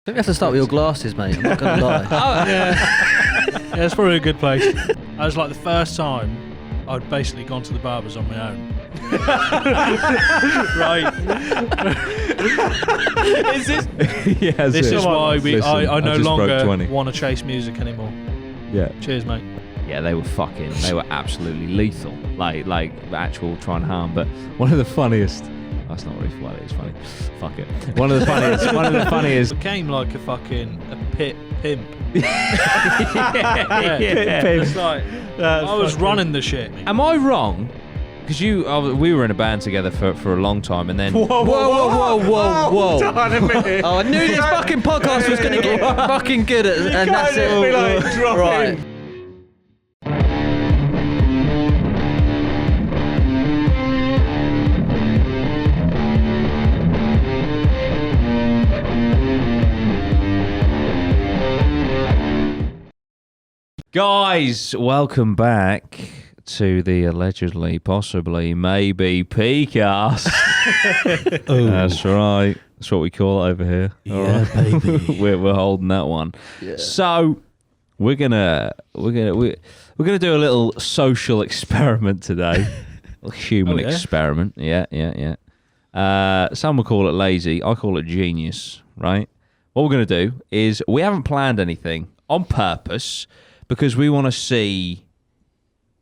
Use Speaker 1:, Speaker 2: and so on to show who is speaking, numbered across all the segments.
Speaker 1: think we have to start with your glasses, mate. I'm not going to lie.
Speaker 2: Yeah, it's probably a good place. That was like the first time I'd basically gone to the barbers on my own. Right.
Speaker 3: Is this? Yeah,
Speaker 2: this is why I no
Speaker 3: just broke
Speaker 2: longer
Speaker 3: 20.
Speaker 2: want to chase music anymore.
Speaker 3: Yeah.
Speaker 2: Cheers, mate.
Speaker 3: Yeah, they were absolutely lethal, like actual try and harm. But one of the funniest. That's not really funny. It's funny. Fuck it. One of the funniest.
Speaker 2: Became like a pit pimp.
Speaker 3: yeah.
Speaker 2: It's like I was running the shit.
Speaker 3: Am I wrong? Because we were in a band together for a long time, and then
Speaker 1: Whoa.
Speaker 4: Hold on a minute.
Speaker 1: Oh, I knew this fucking podcast was going to get fucking good at it, and that's it.
Speaker 4: Be like, drop
Speaker 1: Right.
Speaker 4: in.
Speaker 3: Guys, welcome back to the allegedly, possibly, maybe PCast. That's right. That's what we call it over here.
Speaker 1: Yeah, baby.
Speaker 3: we're holding that one.
Speaker 1: Yeah.
Speaker 3: So we're gonna do a little social experiment today. A human experiment. Yeah. Some will call it lazy. I call it genius. Right. What we're gonna do is we haven't planned anything on purpose because we want to see.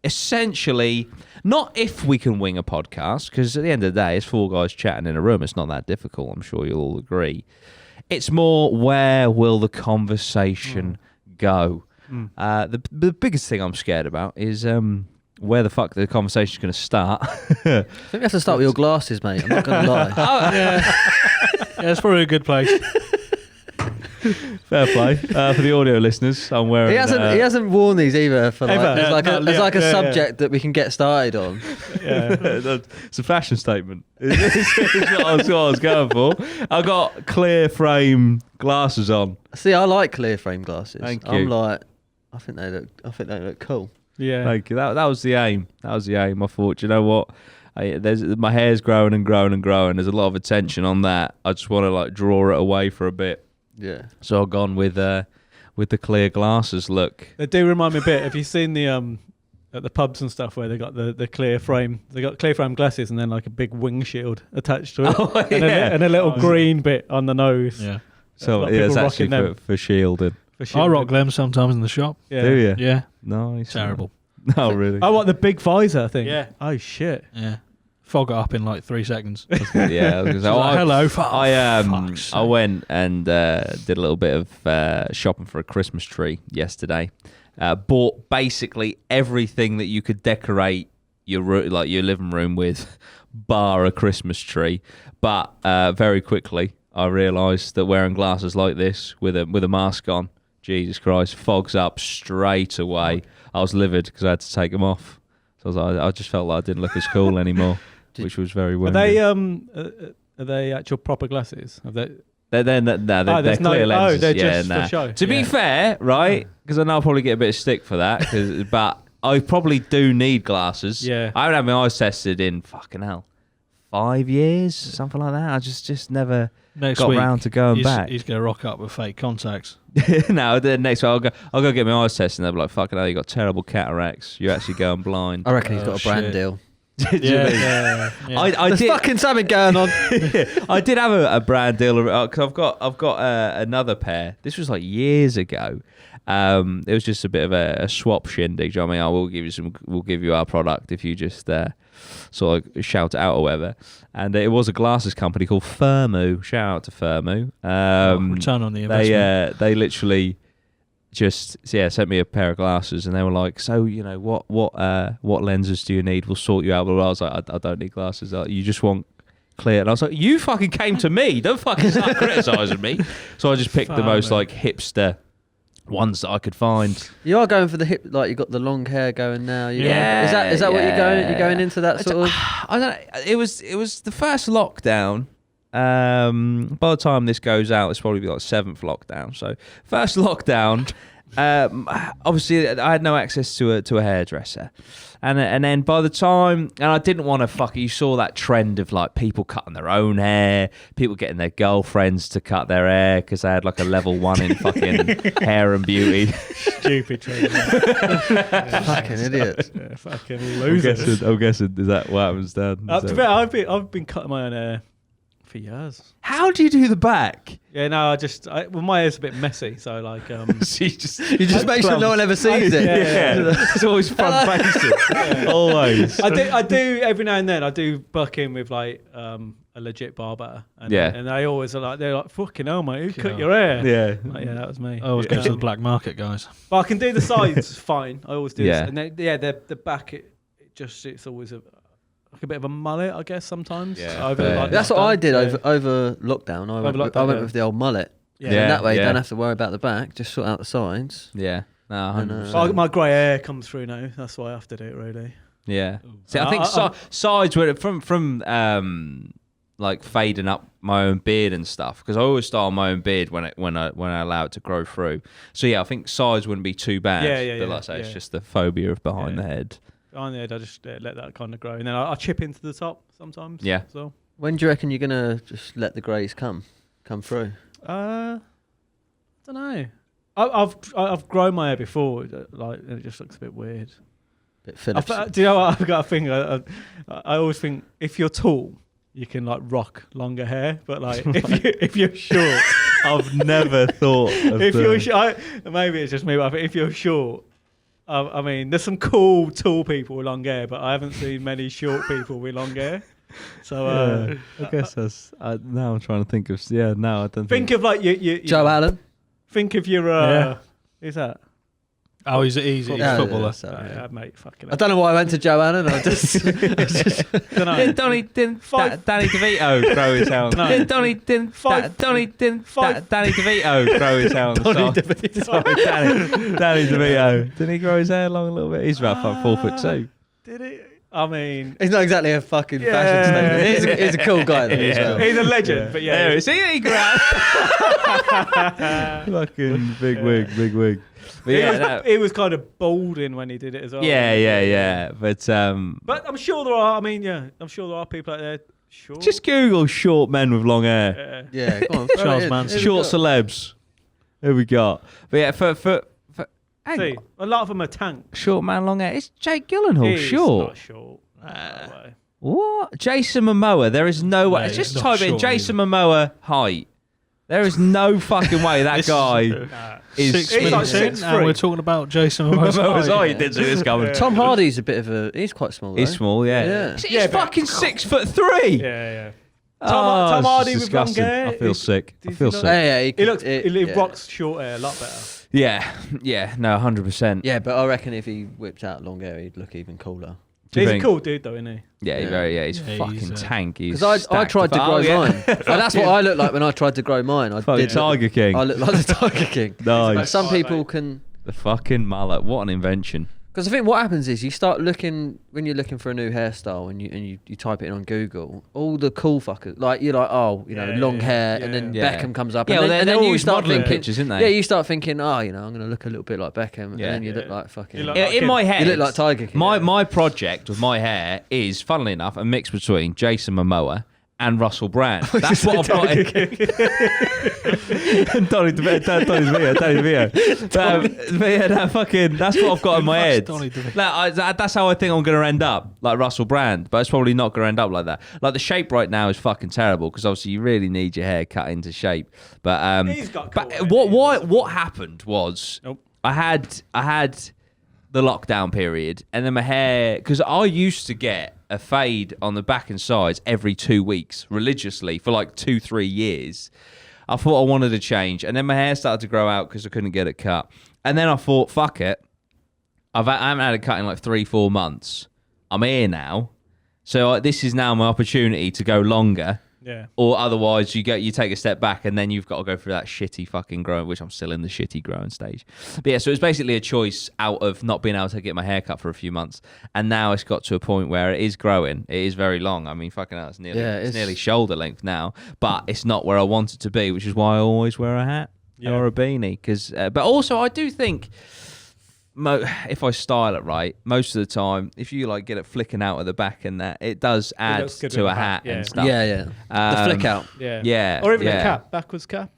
Speaker 3: Essentially, not if we can wing a podcast, because at the end of the day, it's four guys chatting in a room. It's not that difficult. I'm sure you'll all agree. It's more, where will the conversation go? The biggest thing I'm scared about is where the fuck the conversation's going to start.
Speaker 1: I think we have to start with your glasses, mate. I'm not going to lie.
Speaker 2: Yeah, it's probably a good place.
Speaker 3: Fair play. For the audio listeners, I'm wearing...
Speaker 1: He hasn't worn these either for like,
Speaker 4: Ever.
Speaker 1: as a subject that we can get started on.
Speaker 3: It's a fashion statement. It's what I was going for. I got clear frame glasses on.
Speaker 1: See, I like clear frame glasses.
Speaker 3: Thank you.
Speaker 1: I'm like, I think they look cool.
Speaker 4: Yeah.
Speaker 3: Thank you. That was the aim. I thought, you know what? My hair's growing and growing and growing. There's a lot of attention on that. I just want to like draw it away for a bit.
Speaker 1: Yeah.
Speaker 3: So I've gone with the clear glasses look.
Speaker 4: They do remind me a bit. Have you seen the at the pubs and stuff where they got the clear frame? They got clear frame glasses and then like a big wing shield attached to it,
Speaker 3: Oh,
Speaker 4: and a little green bit on the nose.
Speaker 2: Yeah.
Speaker 3: So
Speaker 4: lot of
Speaker 3: yeah,
Speaker 4: people
Speaker 3: it's actually
Speaker 4: rocking them.
Speaker 3: for shielding.
Speaker 4: For
Speaker 2: I
Speaker 4: shielding.
Speaker 2: rock them sometimes in the shop.
Speaker 4: Yeah.
Speaker 3: Do you?
Speaker 2: Yeah.
Speaker 3: Nice.
Speaker 2: Terrible.
Speaker 3: Oh really?
Speaker 4: Oh, what, the big visor thing?
Speaker 2: Yeah.
Speaker 4: Oh shit.
Speaker 2: Yeah. Fog it up in like 3 seconds.
Speaker 3: Yeah. I was gonna say,
Speaker 2: Like, hello.
Speaker 3: I went and did a little bit of shopping for a Christmas tree yesterday. Bought basically everything that you could decorate your living room with, bar a Christmas tree. But very quickly, I realised that wearing glasses like this with a mask on, Jesus Christ, fogs up straight away. I was livid because I had to take them off. So I just felt like I didn't look as cool anymore, which was very weird.
Speaker 4: Are they actual proper glasses?
Speaker 3: They're clear lenses.
Speaker 4: they're just for show.
Speaker 3: To be fair, right, because I know I'll probably get a bit of stick for that, but I probably do need glasses.
Speaker 4: Yeah.
Speaker 3: I haven't had my eyes tested in fucking hell 5 years, something like that. I just never
Speaker 2: Next
Speaker 3: got
Speaker 2: week,
Speaker 3: round to going back.
Speaker 2: He's going to rock up with fake contacts.
Speaker 3: No, the next week I'll go get my eyes tested, and they'll be like, fucking hell, you got terrible cataracts. You're actually going blind.
Speaker 1: I reckon he's got a brand
Speaker 2: shit.
Speaker 1: deal.
Speaker 2: Yeah.
Speaker 3: I
Speaker 1: There's
Speaker 3: did.
Speaker 1: fucking something going on.
Speaker 3: I did have a brand deal because I've got another pair. This was like years ago. It was just a bit of a swap shindig. Do you know what I mean? We'll give you our product if you just sort of shout it out or whatever. And it was a glasses company called Firmu. Shout out to Firmu.
Speaker 2: Return on the investment.
Speaker 3: They literally just sent me a pair of glasses, and they were like, so you know what lenses do you need? We'll sort you out. But I was like, I don't need glasses. You just want clear. And I was like, you fucking came to me. Don't fucking start criticising me. So I just picked the most like hipster ones that I could find.
Speaker 1: You are going for the hip, like you got the long hair going now.
Speaker 3: Yeah,
Speaker 1: Is that what you're going? You're going into that sort of?
Speaker 3: I don't know. It was the first lockdown. By the time this goes out, it's probably be like 7th lockdown. So first lockdown, obviously I had no access to a hairdresser, and then by the time, and I didn't want to you saw that trend of like people cutting their own hair, people getting their girlfriends to cut their hair because they had like a level 1 in fucking hair and beauty.
Speaker 4: Stupid trend.
Speaker 1: Fucking idiots.
Speaker 4: Yeah, fucking losers.
Speaker 3: I'm guessing is that what happens, Dan?
Speaker 4: To be fair, I've been cutting my own hair for years.
Speaker 3: How do you do the back?
Speaker 4: Yeah, no, well, my hair's a bit messy, so like,
Speaker 3: So you
Speaker 1: just make sure no one ever sees it.
Speaker 4: Yeah.
Speaker 3: It's always front facing. Always.
Speaker 4: I do every now and then. I do buck in with like a legit barber, and they always are like, they're like, fucking hell, mate, who cut your hair?
Speaker 3: Yeah.
Speaker 4: I'm like, yeah, that was me.
Speaker 2: I always go to the black market, guys.
Speaker 4: But I can do the sides fine. I always do.
Speaker 3: Yeah.
Speaker 4: And then, the back, it's always a bit of a mullet, I guess, sometimes.
Speaker 3: Yeah.
Speaker 1: That's what I did over lockdown. I went with the old mullet.
Speaker 4: Yeah.
Speaker 1: And that way you don't have to worry about the back, just sort out the sides.
Speaker 3: Yeah. No, 100%.
Speaker 4: So my grey hair comes through now. That's why I have to do it, really.
Speaker 3: Yeah. See, I think sides were from like fading up my own beard and stuff, because I always style my own beard when I allow it to grow through. So yeah, I think sides wouldn't be too bad. But like I say, it's just the phobia of behind the head.
Speaker 4: Behind the head, I just let that kind of grow, and then I chip into the top sometimes.
Speaker 3: Yeah.
Speaker 4: So
Speaker 1: When do you reckon you're gonna just let the greys come through?
Speaker 4: I don't know. I've grown my hair before, like, and it just looks a bit weird.
Speaker 1: Bit Phillips.
Speaker 4: Do you know what I've got a thing? I always think if you're tall, you can like rock longer hair, but like if you're short,
Speaker 3: I've never thought of
Speaker 4: you're short, maybe it's just me, but I think if you're short, I mean, there's some cool tall people with long hair, but I haven't seen many short people with long hair. So
Speaker 3: I guess that's now I'm trying to think of now I don't
Speaker 4: think of like you
Speaker 1: Joe Allen.
Speaker 4: Think of your who's that?
Speaker 2: Oh, he's a footballer.
Speaker 4: Mate, fucking.
Speaker 1: I don't know why I went to Joe Allen. I just,
Speaker 4: don't know.
Speaker 3: Didn't Danny DeVito grow his hair?
Speaker 4: No.
Speaker 3: Didn't Danny DeVito grow his hair on the side? Sorry, Danny DeVito. Didn't he grow his hair long a little bit? He's about 4'2".
Speaker 4: Did he? I mean,
Speaker 1: he's not exactly a fucking fashion statement. He's a cool guy, though. As well.
Speaker 4: He's a legend, but yeah.
Speaker 3: There is he grabbed. Fucking big wig. But
Speaker 4: he was kind of balding when he did it as well.
Speaker 3: Yeah. But
Speaker 4: I'm sure there are. I mean, I'm sure there are people out there. Sure.
Speaker 3: just Google short men with long hair.
Speaker 1: Yeah, go on.
Speaker 2: Charles Manson.
Speaker 3: Short celebs. Who we got? But yeah, for
Speaker 4: See, a lot of them are tanks.
Speaker 3: short man, long hair. It's Jake Gyllenhaal.
Speaker 4: He's
Speaker 3: Short.
Speaker 4: not short. No way.
Speaker 3: What? Jason Momoa. There is no way.
Speaker 2: No,
Speaker 3: Just
Speaker 2: he's not
Speaker 3: type in
Speaker 2: short
Speaker 3: Jason Momoa height. There is no fucking way that guy
Speaker 4: Nah.
Speaker 3: is.
Speaker 4: He's like
Speaker 2: 6'6",
Speaker 4: 6'3".
Speaker 2: and we're talking about Jason Momoa's
Speaker 3: Momoa's
Speaker 2: height.
Speaker 3: height. Didn't see this coming.
Speaker 1: Tom Hardy's a bit of a. He's quite small.
Speaker 3: He's
Speaker 1: though.
Speaker 3: small, yeah.
Speaker 1: Yeah.
Speaker 3: He's
Speaker 4: Yeah, but-
Speaker 3: fucking 6'3".
Speaker 4: Yeah.
Speaker 3: Oh,
Speaker 4: Tom
Speaker 3: it's
Speaker 4: Hardy with long
Speaker 3: disgusting.
Speaker 4: hair.
Speaker 3: I feel sick. I
Speaker 4: does
Speaker 3: feel
Speaker 4: he not-
Speaker 3: sick.
Speaker 1: Yeah,
Speaker 4: He looks. He
Speaker 1: yeah.
Speaker 4: rocks short hair a lot better.
Speaker 3: Yeah, no, 100%.
Speaker 1: Yeah, but I reckon if he whipped out long hair, he'd look even cooler.
Speaker 3: Do you
Speaker 4: He's a
Speaker 3: think?
Speaker 4: cool dude, though, isn't he?
Speaker 3: Yeah, he's
Speaker 2: Yeah,
Speaker 3: fucking
Speaker 2: he's,
Speaker 3: tank. He's
Speaker 1: Because I tried to grow mine. And that's what I looked like when I tried to grow mine. I
Speaker 3: Fucking
Speaker 1: did
Speaker 3: Tiger King.
Speaker 1: I looked like the Tiger King.
Speaker 3: Nice.
Speaker 1: But some
Speaker 4: Oh,
Speaker 1: people
Speaker 4: mate.
Speaker 1: can.
Speaker 3: The fucking mullet. What an invention.
Speaker 1: Because I think what happens is you start looking when you're looking for a new hairstyle and you type it in on Google. All the cool fuckers, like you're like, long hair, and then
Speaker 3: Yeah.
Speaker 1: Beckham comes up,
Speaker 3: Yeah,
Speaker 1: and
Speaker 3: well,
Speaker 1: then
Speaker 3: they're
Speaker 1: you
Speaker 3: always
Speaker 1: start
Speaker 3: modelling
Speaker 1: thinking,
Speaker 3: pictures, isn't they?
Speaker 1: Yeah, you start thinking, I'm going to look a little bit like Beckham,
Speaker 3: Yeah.
Speaker 1: and then you look
Speaker 4: Yeah.
Speaker 1: like fucking.
Speaker 4: You look
Speaker 3: In my head,
Speaker 1: you look like Tiger King.
Speaker 3: my project with my hair is, funnily enough, a mix between Jason Momoa and Russell Brand. That's what I've got. Donny DeVito. But yeah, that's what I've got in my head.
Speaker 2: Donny DeVito.
Speaker 3: That's how I think I'm going to end up, like Russell Brand. But it's probably not going to end up like that. Like the shape right now is fucking terrible because obviously you really need your hair cut into shape. But
Speaker 4: He's got
Speaker 3: but
Speaker 4: cool hair.
Speaker 3: what happened was
Speaker 4: Nope.
Speaker 3: I had the lockdown period, and then my hair, because I used to get a fade on the back and sides every 2 weeks religiously for like 2-3 years. I thought I wanted to change, and then my hair started to grow out because I couldn't get it cut. And then I thought, fuck it, I haven't had it cut in like 3-4 months. I'm here now, so this is now my opportunity to go longer.
Speaker 4: Yeah.
Speaker 3: Or otherwise, you take a step back and then you've got to go through that shitty fucking growing, which I'm still in the shitty growing stage. But yeah, so it's basically a choice out of not being able to get my hair cut for a few months, and now it's got to a point where it is growing. It is very long. I mean, fucking hell, it's nearly shoulder length now, but it's not where I want it to be, which is why I always wear a hat. or a beanie. Because, but also I do think, if I style it right, most of the time, if you like get it flicking out at the back and that, it does add to a hat and stuff.
Speaker 1: Yeah. The flick out.
Speaker 3: Yeah.
Speaker 4: Or even a cap, backwards cap.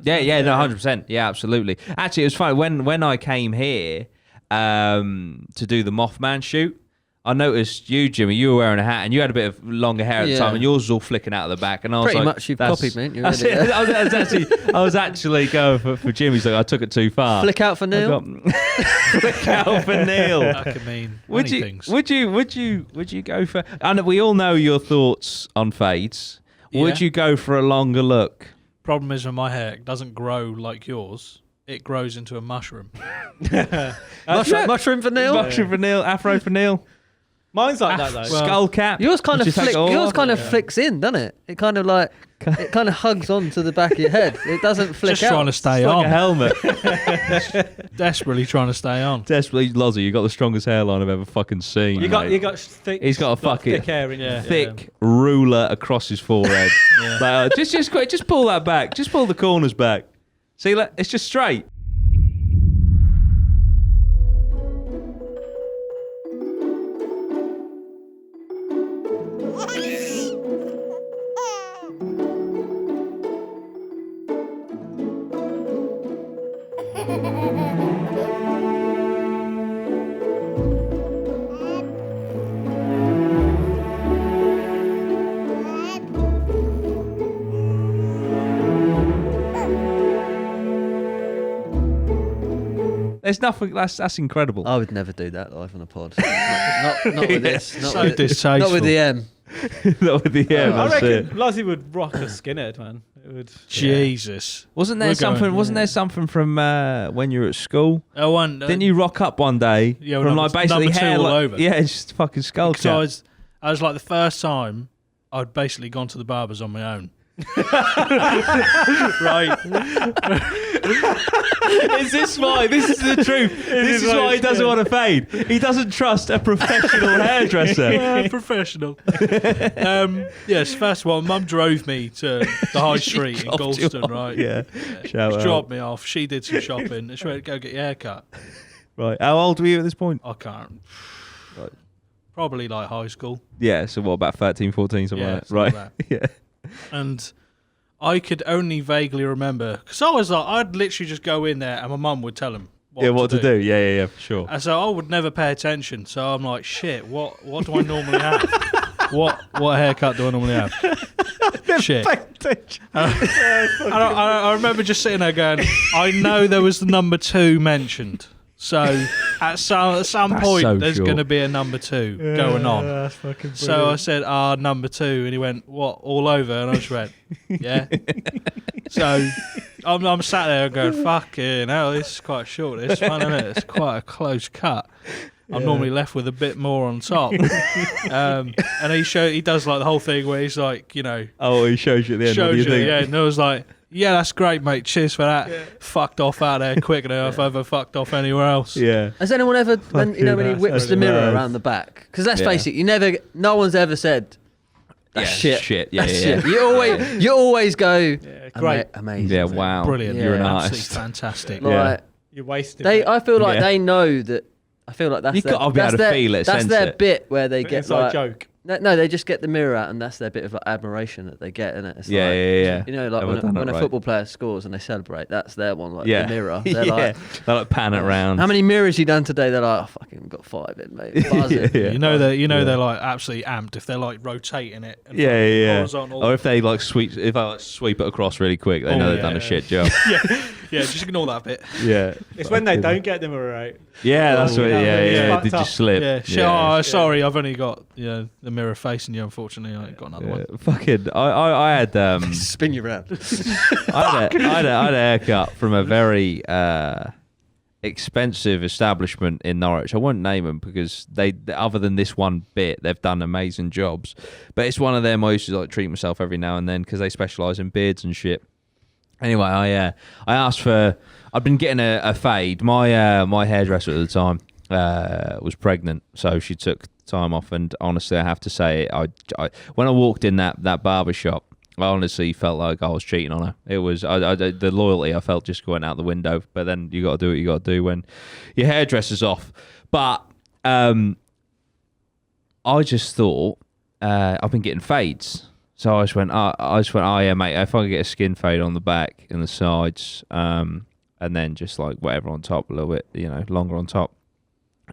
Speaker 3: Yeah, no, 100%. Yeah, absolutely. Actually, it was funny when I came here to do the Mothman shoot. I noticed you, Jimmy, you were wearing a hat and you had a bit of longer hair at the time, and yours was all flicking out of the back. And I was
Speaker 1: pretty
Speaker 3: like,
Speaker 1: much you've copied me.
Speaker 3: I was actually going for Jimmy's. Like, I took it too far.
Speaker 1: Flick out for Neil.
Speaker 3: Flick out for Neil.
Speaker 2: That could mean many things.
Speaker 3: Would you go for? And we all know your thoughts on fades.
Speaker 2: Yeah.
Speaker 3: Would you go for a longer look?
Speaker 2: Problem is with my hair, it doesn't grow like yours. It grows into a mushroom.
Speaker 1: Mushroom for Neil.
Speaker 3: Mushroom for Neil. Afro for Neil.
Speaker 4: Mine's like that though.
Speaker 3: Skull cap.
Speaker 1: Yours kind of flicks in, doesn't it? It kind of hugs onto the back of your head. It doesn't flick
Speaker 2: Just
Speaker 1: out.
Speaker 2: trying to stay
Speaker 3: Like
Speaker 2: on.
Speaker 3: a helmet.
Speaker 2: Desperately trying to stay on.
Speaker 3: Desperately, Lozzy, you got the strongest hairline I've ever fucking seen.
Speaker 4: You got thick.
Speaker 3: He's got a fucking
Speaker 4: thick hair in
Speaker 3: thick ruler across his forehead. Like, just pull that back. Just pull the corners back. See, it's just straight. There's nothing. That's incredible.
Speaker 1: I would never do that live on a pod. Not with this.
Speaker 2: So distasteful.
Speaker 1: Not with the M.
Speaker 3: Not with the
Speaker 4: I reckon Lozzy would rock a skinhead, man. It would.
Speaker 2: Jesus.
Speaker 3: Wasn't there something from when you were at school? Didn't you rock up one day from like basically
Speaker 2: number
Speaker 3: hair
Speaker 2: two all over?
Speaker 3: Yeah, just fucking skull cap.
Speaker 2: I was like the first time I'd basically gone to the barbers on my own. Right.
Speaker 3: Is this why? This is the truth. This is why he doesn't want to fade. He doesn't trust a professional hairdresser.
Speaker 2: Professional. Yes, first of all, Mum drove me to the high street in Galston, right?
Speaker 3: Yeah.
Speaker 2: She dropped me off. She did some shopping and she went to go get your hair cut.
Speaker 3: Right. How old were you at this point?
Speaker 2: I can't.
Speaker 3: Right.
Speaker 2: Probably like high school.
Speaker 3: Yeah, so what, about 13, 14, something like that?
Speaker 2: Something
Speaker 3: Right.
Speaker 2: like that.
Speaker 3: Yeah.
Speaker 2: And I could only vaguely remember, because I was like, I'd literally just go in there and my mum would tell him what to do.
Speaker 3: Yeah, for sure.
Speaker 2: And so I would never pay attention. So I'm like, shit, what do I normally have? what haircut do I normally have? Shit. I remember just sitting there going, I know there was the number 2 mentioned. So at some point, there's going to be a number 2 going on.
Speaker 4: That's fucking brilliant.
Speaker 2: So I said, number 2. And he went, what, all over? And I just went, yeah. So I'm sat there going, fucking hell, this is quite short. It's fun, isn't it? It's quite a close cut. I'm normally left with a bit more on top. And he does like the whole thing where he's like, you know.
Speaker 3: Oh, he shows you at the end. What do you think?
Speaker 2: Yeah, and I was like, yeah, that's great, mate. Cheers for that. Yeah. Fucked off out there quicker than I've ever fucked off anywhere else.
Speaker 3: Yeah.
Speaker 1: Has anyone ever, when he whips the mirror around the back? Because let's face it, no one's ever said, that's shit.
Speaker 3: Yeah,
Speaker 1: shit. You always go,
Speaker 4: great.
Speaker 1: Amazing.
Speaker 3: Yeah, wow.
Speaker 2: Brilliant.
Speaker 3: You're an
Speaker 2: absolutely
Speaker 3: artist.
Speaker 2: Fantastic.
Speaker 1: Like,
Speaker 4: You're wasting.
Speaker 1: I feel like they know that. I feel like that's
Speaker 3: You've got to be able to feel it,
Speaker 1: That's
Speaker 3: sense
Speaker 1: their
Speaker 3: it.
Speaker 1: bit where they get
Speaker 4: Inside
Speaker 1: like
Speaker 4: joke.
Speaker 1: No, they just get the mirror out, and that's their bit of like, admiration that they get, isn't it? It's
Speaker 3: Yeah.
Speaker 1: You know, like when a football player scores and they celebrate, that's their one, like the mirror. They're like,
Speaker 3: they like pan it around.
Speaker 1: How many mirrors you done today? They're like, oh, fucking got 5 in, mate. Buzzing.
Speaker 2: You know they're like absolutely amped if they're like rotating it. And horizontal.
Speaker 3: Or if they like sweep it across really quick, they know they've done a shit job.
Speaker 2: Yeah, just ignore that bit.
Speaker 3: Yeah.
Speaker 4: It's when they don't get the mirror out.
Speaker 3: Yeah, that's what. Yeah. Did you
Speaker 4: up.
Speaker 3: slip?
Speaker 2: Sorry, I've only got the mirror facing you. Unfortunately, I ain't got another one.
Speaker 3: Fucking, I had
Speaker 1: spin you round.
Speaker 3: I had a haircut from a very expensive establishment in Norwich. I won't name them because they, other than this one bit, they've done amazing jobs. But it's one of them I used to like treat myself every now and then because they specialise in beards and shit. Anyway, I asked for. I'd been getting a fade. My hairdresser at the time was pregnant, so she took time off. And honestly, I have to say, I when I walked in that barbershop, I honestly felt like I was cheating on her. It was the loyalty I felt just going out the window. But then you got to do what you got to do when your hairdresser's off. But I just thought I've been getting fades. So I just went, oh yeah, mate, if I could get a skin fade on the back and the sides, and then just like whatever on top, a little bit, longer on top.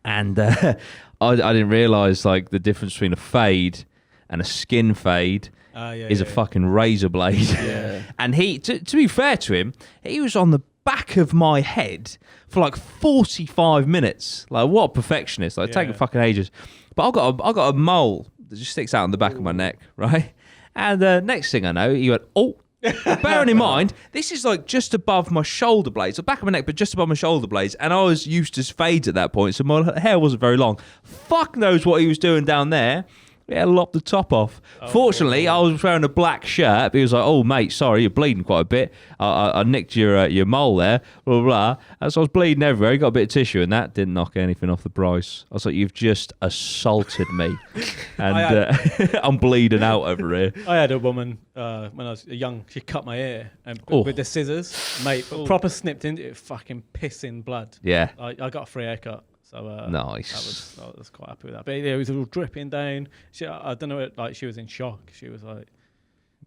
Speaker 3: And I didn't realise like the difference between a fade and a skin fade is a fucking razor blade.
Speaker 1: Yeah.
Speaker 3: And he, to be fair to him, he was on the back of my head for like 45 minutes. Like, what a perfectionist. Like, taking fucking ages. But I got a mole that just sticks out on the back of my neck, right? And next thing I know, he went, oh. Bearing in mind, this is like just above my shoulder blades, the back of my neck, but just above my shoulder blades. And I was used to fades at that point, so my hair wasn't very long. Fuck knows what he was doing down there. He had lopped the top off. Fortunately, I was wearing a black shirt. He was like, "Oh, mate, sorry, you're bleeding quite a bit. I nicked your mole there, blah, blah, blah." And so I was bleeding everywhere. He got a bit of tissue, and that didn't knock anything off the price. I was like, "You've just assaulted me." And I'm bleeding out over here.
Speaker 4: I had a woman when I was young. She cut my hair with the scissors, mate. But proper snipped into it, fucking pissing blood.
Speaker 3: Yeah.
Speaker 4: I got a free haircut. So
Speaker 3: nice.
Speaker 4: I was quite happy with that. But it was all dripping down. I don't know, like she was in shock. She was like,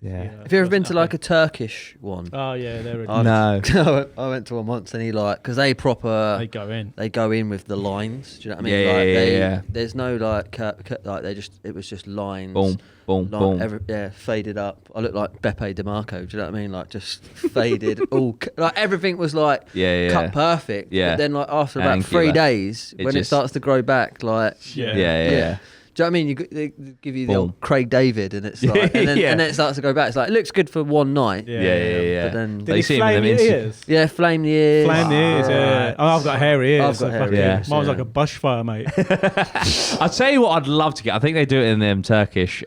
Speaker 1: Have you ever been to like a Turkish one?
Speaker 4: Oh yeah, they're
Speaker 3: no.
Speaker 1: I went to one once, and he because they go in with the lines. Do you know what I mean?
Speaker 3: Yeah.
Speaker 1: There's no like like it was just lines.
Speaker 3: Boom, boom, boom.
Speaker 1: Faded up. I looked like Beppe DeMarco. Do you know what I mean? Like just faded. All like everything was like cut perfect.
Speaker 3: Yeah.
Speaker 1: But then like after about 3 days, when it starts to grow back, like
Speaker 3: yeah.
Speaker 1: Do you know what I mean? They give you the old Craig David, and it's like, and then it starts to go back. It's like it looks good for one night.
Speaker 3: Yeah.
Speaker 1: But then
Speaker 4: did he flame the ears?
Speaker 1: Yeah, flame the ears.
Speaker 4: Flame the ears. Yeah. Oh, I've got hairy ears.
Speaker 1: I've got hairy ears.
Speaker 4: Mine was like a bushfire, mate.
Speaker 3: I'll tell you what I'd love to get. I think they do it in them Turkish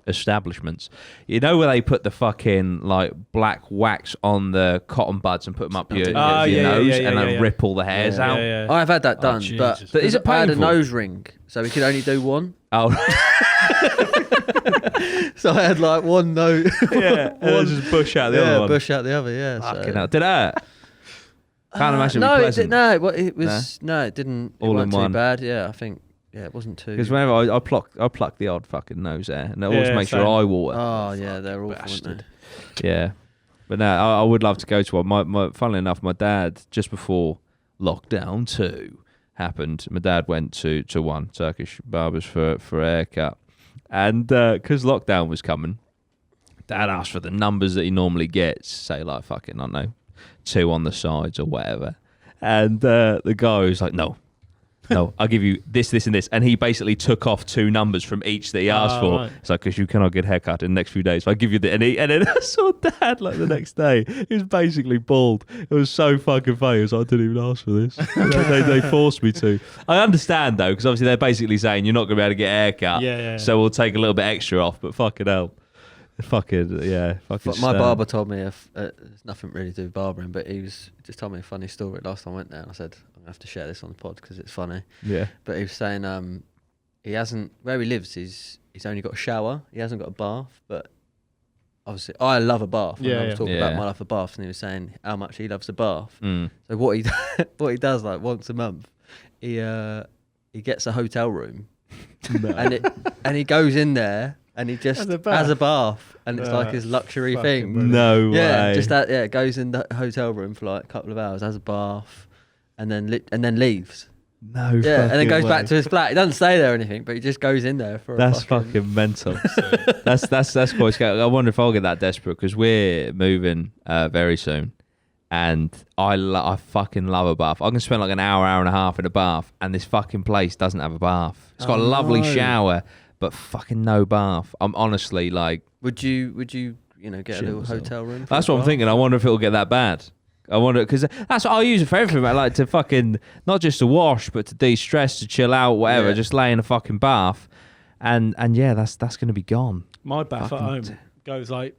Speaker 3: establishments. You know where they put the fucking like black wax on the cotton buds and put them up your nose and then rip all the hairs out.
Speaker 4: Yeah.
Speaker 1: I've had that done, but
Speaker 3: is it painful?
Speaker 1: I had a nose ring, so we could only do one.
Speaker 3: Oh.
Speaker 1: So I had like one nose.
Speaker 3: One just bush out the other one.
Speaker 1: Bush out the other. Yeah.
Speaker 3: Fucking hell. Did it hurt? Can't imagine.
Speaker 1: No,
Speaker 3: it didn't.
Speaker 1: It was it didn't.
Speaker 3: All
Speaker 1: it
Speaker 3: in
Speaker 1: wasn't
Speaker 3: one.
Speaker 1: too bad. Yeah, I think. Yeah, it wasn't too.
Speaker 3: Because whenever I pluck the odd fucking nose hair, and it always makes your eye water.
Speaker 1: Oh yeah, they're awful, aren't they?
Speaker 3: Yeah, but no, I would love to go to one. Funnily enough, my dad just before lockdown 2 happened, my dad went to one Turkish barbers for a haircut, and because lockdown was coming, Dad asked for the numbers that he normally gets, say like fucking I don't know, 2 on the sides or whatever, and the guy was like, no, I'll give you this, and this. And he basically took off 2 numbers from each that he asked for.
Speaker 4: Right.
Speaker 3: It's like, because you cannot get a haircut in the next few days. So I'll give you the... And then I saw Dad like the next day. He was basically bald. It was so fucking funny. He was like, I didn't even ask for this. they forced me to. I understand, though, because obviously they're basically saying you're not going to be able to get a haircut.
Speaker 4: Yeah.
Speaker 3: So we'll take a little bit extra off. But fucking hell. Fucking
Speaker 1: My barber told me there's nothing really to do with barbering, but he just told me a funny story. Last time I went there, and I said I'm gonna have to share this on the pod because it's funny.
Speaker 3: Yeah.
Speaker 1: But he was saying he hasn't where he lives. He's only got a shower. He hasn't got a bath. But obviously, I love a bath. I was talking about my love for baths, and he was saying how much he loves a bath. So what he does like once a month, he gets a hotel room, and he goes in there. And he just has a bath, and it's like his luxury thing.
Speaker 3: Brilliant. No way.
Speaker 1: Yeah, just that. Yeah, goes in the hotel room for like a couple of hours, has a bath, and then leaves.
Speaker 3: No.
Speaker 1: Yeah, and then goes back to his flat. He doesn't stay there or anything, but he just goes in there for.
Speaker 3: That's fucking mental. that's quite scary. I wonder if I'll get that desperate because we're moving very soon, and I fucking love a bath. I can spend like an hour and a half in a bath, and this fucking place doesn't have a bath. It's got a lovely shower. But fucking no bath. I'm honestly like... Would you get a little hotel room? That's what I'm thinking. I wonder if it'll get that bad. I wonder... Because that's what I'll use it for everything. I like to fucking... Not just to wash, but to de-stress, to chill out, whatever. Yeah. Just lay in a fucking bath. And yeah, that's going to be gone.
Speaker 4: My bath at home goes like...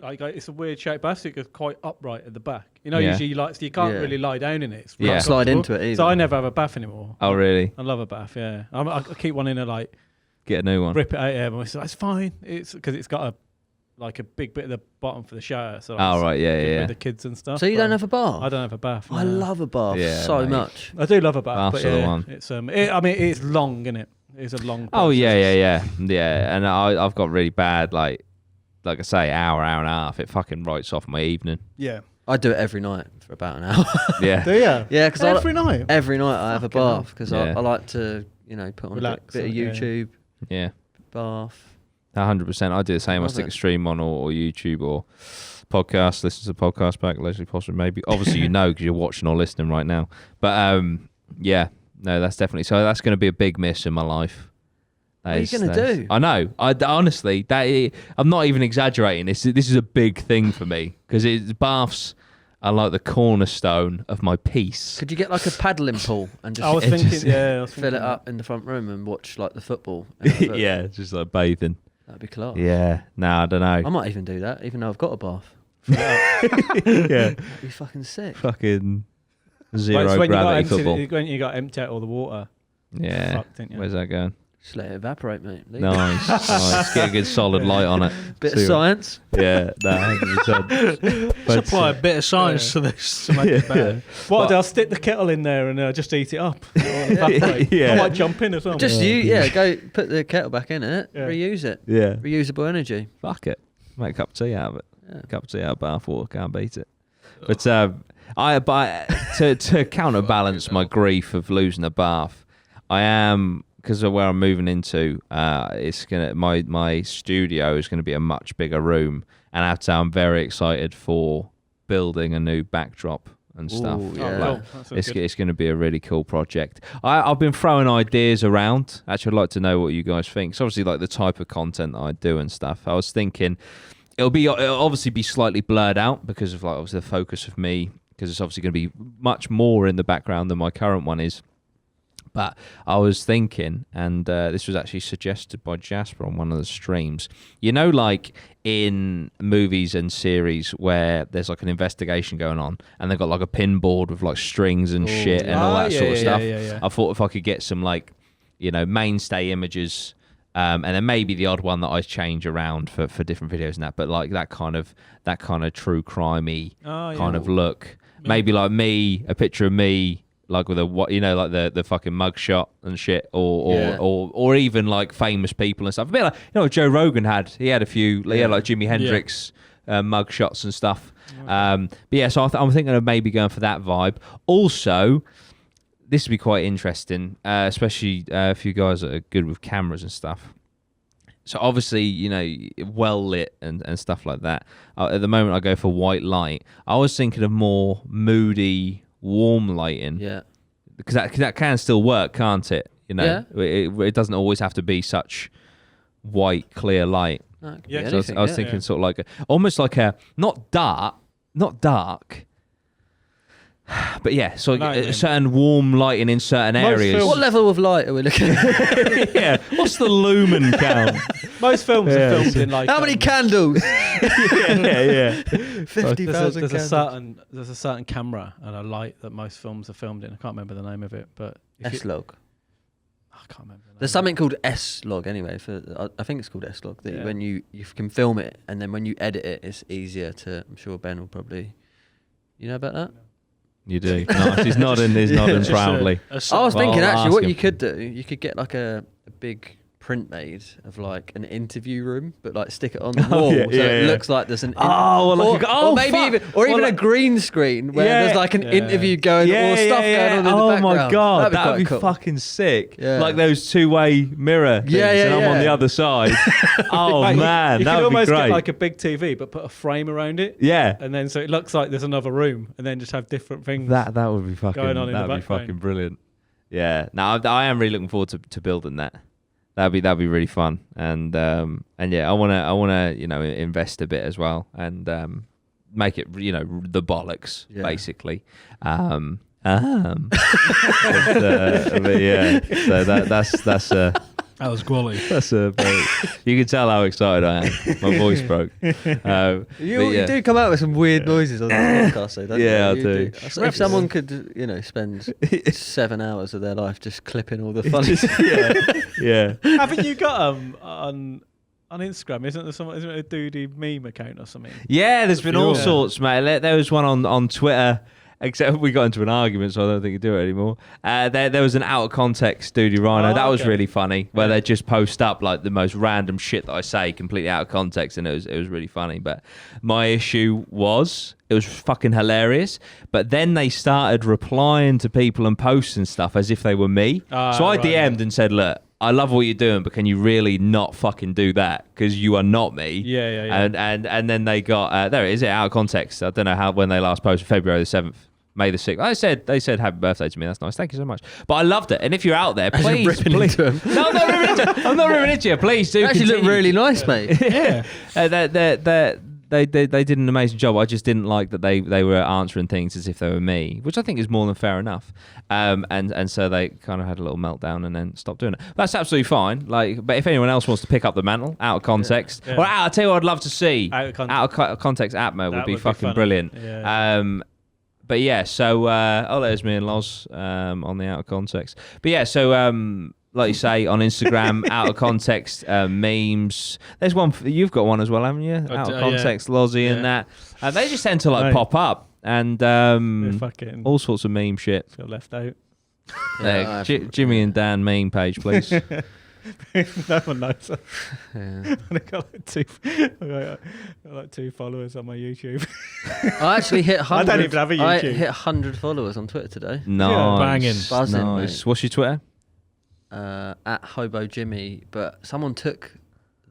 Speaker 4: like it's a weird shaped bath. So it goes quite upright at the back. Usually so you can't really lie down in it. It's
Speaker 1: slide into it either.
Speaker 4: So I never have a bath anymore.
Speaker 3: Oh, really?
Speaker 4: I love a bath, yeah. I keep one in a like...
Speaker 3: Get a new one.
Speaker 4: Rip it out, yeah. But it's fine. It's because it's got like a big bit of the bottom for the shower. So
Speaker 3: right, yeah.
Speaker 4: with the kids and stuff.
Speaker 1: So you don't have a bath?
Speaker 4: I don't have a bath.
Speaker 1: I love a bath so much.
Speaker 4: I do love a bath,
Speaker 3: Bath's
Speaker 4: but
Speaker 3: the one.
Speaker 4: it's I mean, it's long, isn't it? It's a long.
Speaker 3: Oh
Speaker 4: process.
Speaker 3: yeah. And I've got really bad, like I say, hour and a half. It fucking writes off my evening.
Speaker 4: Yeah.
Speaker 1: I do it every night for about an hour.
Speaker 3: Yeah.
Speaker 4: Do you?
Speaker 1: Yeah, because
Speaker 4: every night.
Speaker 1: Every night I have a bath because I like to, put on
Speaker 4: Relax
Speaker 1: a bit of YouTube.
Speaker 3: Yeah.
Speaker 1: Bath.
Speaker 3: 100%. I do the same. I stick a stream on or YouTube or podcast. Listen to the podcast back. Allegedly, possibly, maybe. Obviously, because you're watching or listening right now. But yeah, no, that's definitely. So that's going to be a big miss in my life.
Speaker 1: What are you going to do?
Speaker 3: I know. Honestly, I'm not even exaggerating. This is a big thing for me because baths are like the cornerstone of my peace.
Speaker 1: Could you get like a paddling pool and just
Speaker 4: I was thinking,
Speaker 1: fill it up in the front room and watch like the football?
Speaker 3: Yeah, just like bathing.
Speaker 1: That'd be class.
Speaker 3: Yeah. No, I don't know.
Speaker 1: I might even do that, even though I've got a bath.
Speaker 3: Yeah.
Speaker 1: That'd be fucking sick.
Speaker 3: Fucking zero gravity football.
Speaker 4: When you got empty out all the water.
Speaker 3: Yeah.
Speaker 4: Fucked, didn't you?
Speaker 3: Where's that going?
Speaker 1: Just let it evaporate, mate.
Speaker 3: Nice. Get a good solid light on it.
Speaker 1: Bit of science.
Speaker 3: Yeah, no, 100%.
Speaker 2: Let's apply a bit of science to this to make it better.
Speaker 4: What? I'll stick the kettle in there and just eat it up. I might jump in as well.
Speaker 1: Just go put the kettle back in it. Yeah. Reuse it.
Speaker 3: Yeah.
Speaker 1: Reusable energy.
Speaker 3: Fuck it. Make a cup of tea out of it. Yeah. Cup of tea out of bath water. Can't beat it. But to counterbalance my grief of losing a bath, I am. Because of where I'm moving into, my studio is gonna be a much bigger room, and I have to say I'm very excited for building a new backdrop and stuff.
Speaker 1: Ooh, yeah.
Speaker 3: It's going to be a really cool project. I've been throwing ideas around. Actually, I'd like to know what you guys think. It's obviously like the type of content that I do and stuff. I was thinking it'll obviously be slightly blurred out because of like obviously the focus of me, because it's obviously going to be much more in the background than my current one is. But I was thinking, and this was actually suggested by Jasper on one of the streams, like in movies and series where there's like an investigation going on and they've got like a pin board with like strings and shit and all that sort of stuff. Yeah. I thought if I could get some like, mainstay images and then maybe the odd one that I change around for different videos and that, but like that kind of true crimey kind of look. Maybe like me, a picture of me, like with like the fucking mugshot and shit, or even like famous people and stuff. A bit like what Joe Rogan had. He had a few, like Jimi Hendrix mugshots and stuff. But yeah, so I'm thinking of maybe going for that vibe. Also, this would be quite interesting, especially if you guys are good with cameras and stuff. So obviously, well lit and stuff like that. At the moment, I go for white light. I was thinking of more moody, warm lighting, because that can still work, can't it? It doesn't always have to be such white clear light.
Speaker 1: No,
Speaker 3: so I was thinking sort of like almost like a not dark, but yeah, so certain warm lighting in certain areas.
Speaker 1: What level of light are we looking at?
Speaker 3: Yeah, what's the lumen count?
Speaker 4: Most films are filmed in like
Speaker 1: how many candles?
Speaker 4: 50,000 there's a certain camera and a light that most films are filmed in. I can't remember the name of it, but
Speaker 1: S-log.
Speaker 4: I can't remember.
Speaker 1: There's something called S-log anyway. I think it's called S-log. That when you can film it and then when you edit it, it's easier to. I'm sure Ben will probably. You know about that?
Speaker 3: You do. Nice. He's nodding proudly.
Speaker 1: I was thinking actually, what you could do, you could get like a big print made of like an interview room, but like stick it on the wall so it looks like there's an even a green screen where there's like an interview going or stuff going on in the background.
Speaker 3: Oh my god, that'd be
Speaker 1: cool.
Speaker 3: fucking sick. Like those two-way mirror things and I'm on the other side. Man, that would be great. You could almost
Speaker 4: get like a big TV but put a frame around it.
Speaker 3: Yeah.
Speaker 4: And then so it looks like there's another room and then just have different things.
Speaker 3: That would be fucking
Speaker 4: going on in the
Speaker 3: that'd be
Speaker 4: background.
Speaker 3: fucking brilliant. Yeah. Now I am really looking forward to building that. That'd be really fun, and yeah, I wanna invest a bit as well, and make it the bollocks basically. But yeah, so that's
Speaker 2: that was quality.
Speaker 3: That's you can tell how excited I am. My voice broke.
Speaker 1: You do come out with some weird noises on the podcast, though, don't you?
Speaker 3: I do.
Speaker 1: If someone could, spend 7 hours of their life just clipping all the funny.
Speaker 3: Yeah.
Speaker 4: Haven't you got on on Instagram, isn't it a Doody meme account or something?
Speaker 3: Yeah, there's been all
Speaker 4: Yeah.
Speaker 3: sorts, mate. There was one on Twitter, except we got into an argument, so I don't think you do it anymore. There was an out of context Doody Rhino. That was really funny, where they just post up like the most random shit that I say, completely out of context, and it was really funny. But my issue was, it was fucking hilarious. But then they started replying to people and posting stuff as if they were me. So I DM'd and said, look, I love what you're doing, but can you really not fucking do that? Because you are not me.
Speaker 4: Yeah.
Speaker 3: And then they got there it is, out of context. I don't know when they last posted, February the 7th, May the 6th. They said happy birthday to me. That's nice. Thank you so much. But I loved it. And if you're out there, please.
Speaker 1: Into him.
Speaker 3: No, I'm not ripping into him. I'm not ripping into you. Please do.
Speaker 1: You actually look really nice, mate.
Speaker 3: Yeah. They did an amazing job. I just didn't like that they were answering things as if they were me, which I think is more than fair enough. And so they kind of had a little meltdown and then stopped doing it. That's absolutely fine. But if anyone else wants to pick up the mantle out of context, or I'll tell you what I'd love to see out of context. APMA would be fucking brilliant.
Speaker 4: Yeah.
Speaker 3: But yeah, so there's me and Loz on the out of context. But yeah, so like you say, on Instagram, out of context memes. There's one you've got one as well, haven't you? Out of context, Lozzy and that. They just tend to pop up and all sorts of meme shit.
Speaker 4: Feel left out.
Speaker 3: Jimmy and Dan meme page, please.
Speaker 4: No one knows.
Speaker 1: Yeah.
Speaker 4: I got 2 followers on my YouTube.
Speaker 1: I actually hit 100.
Speaker 4: I don't even have a YouTube.
Speaker 1: I hit 100 followers on Twitter today.
Speaker 3: Nice.
Speaker 2: Banging.
Speaker 1: Buzzing,
Speaker 3: nice.
Speaker 1: mate.
Speaker 3: What's your Twitter?
Speaker 1: At Hobo Jimmy, but someone took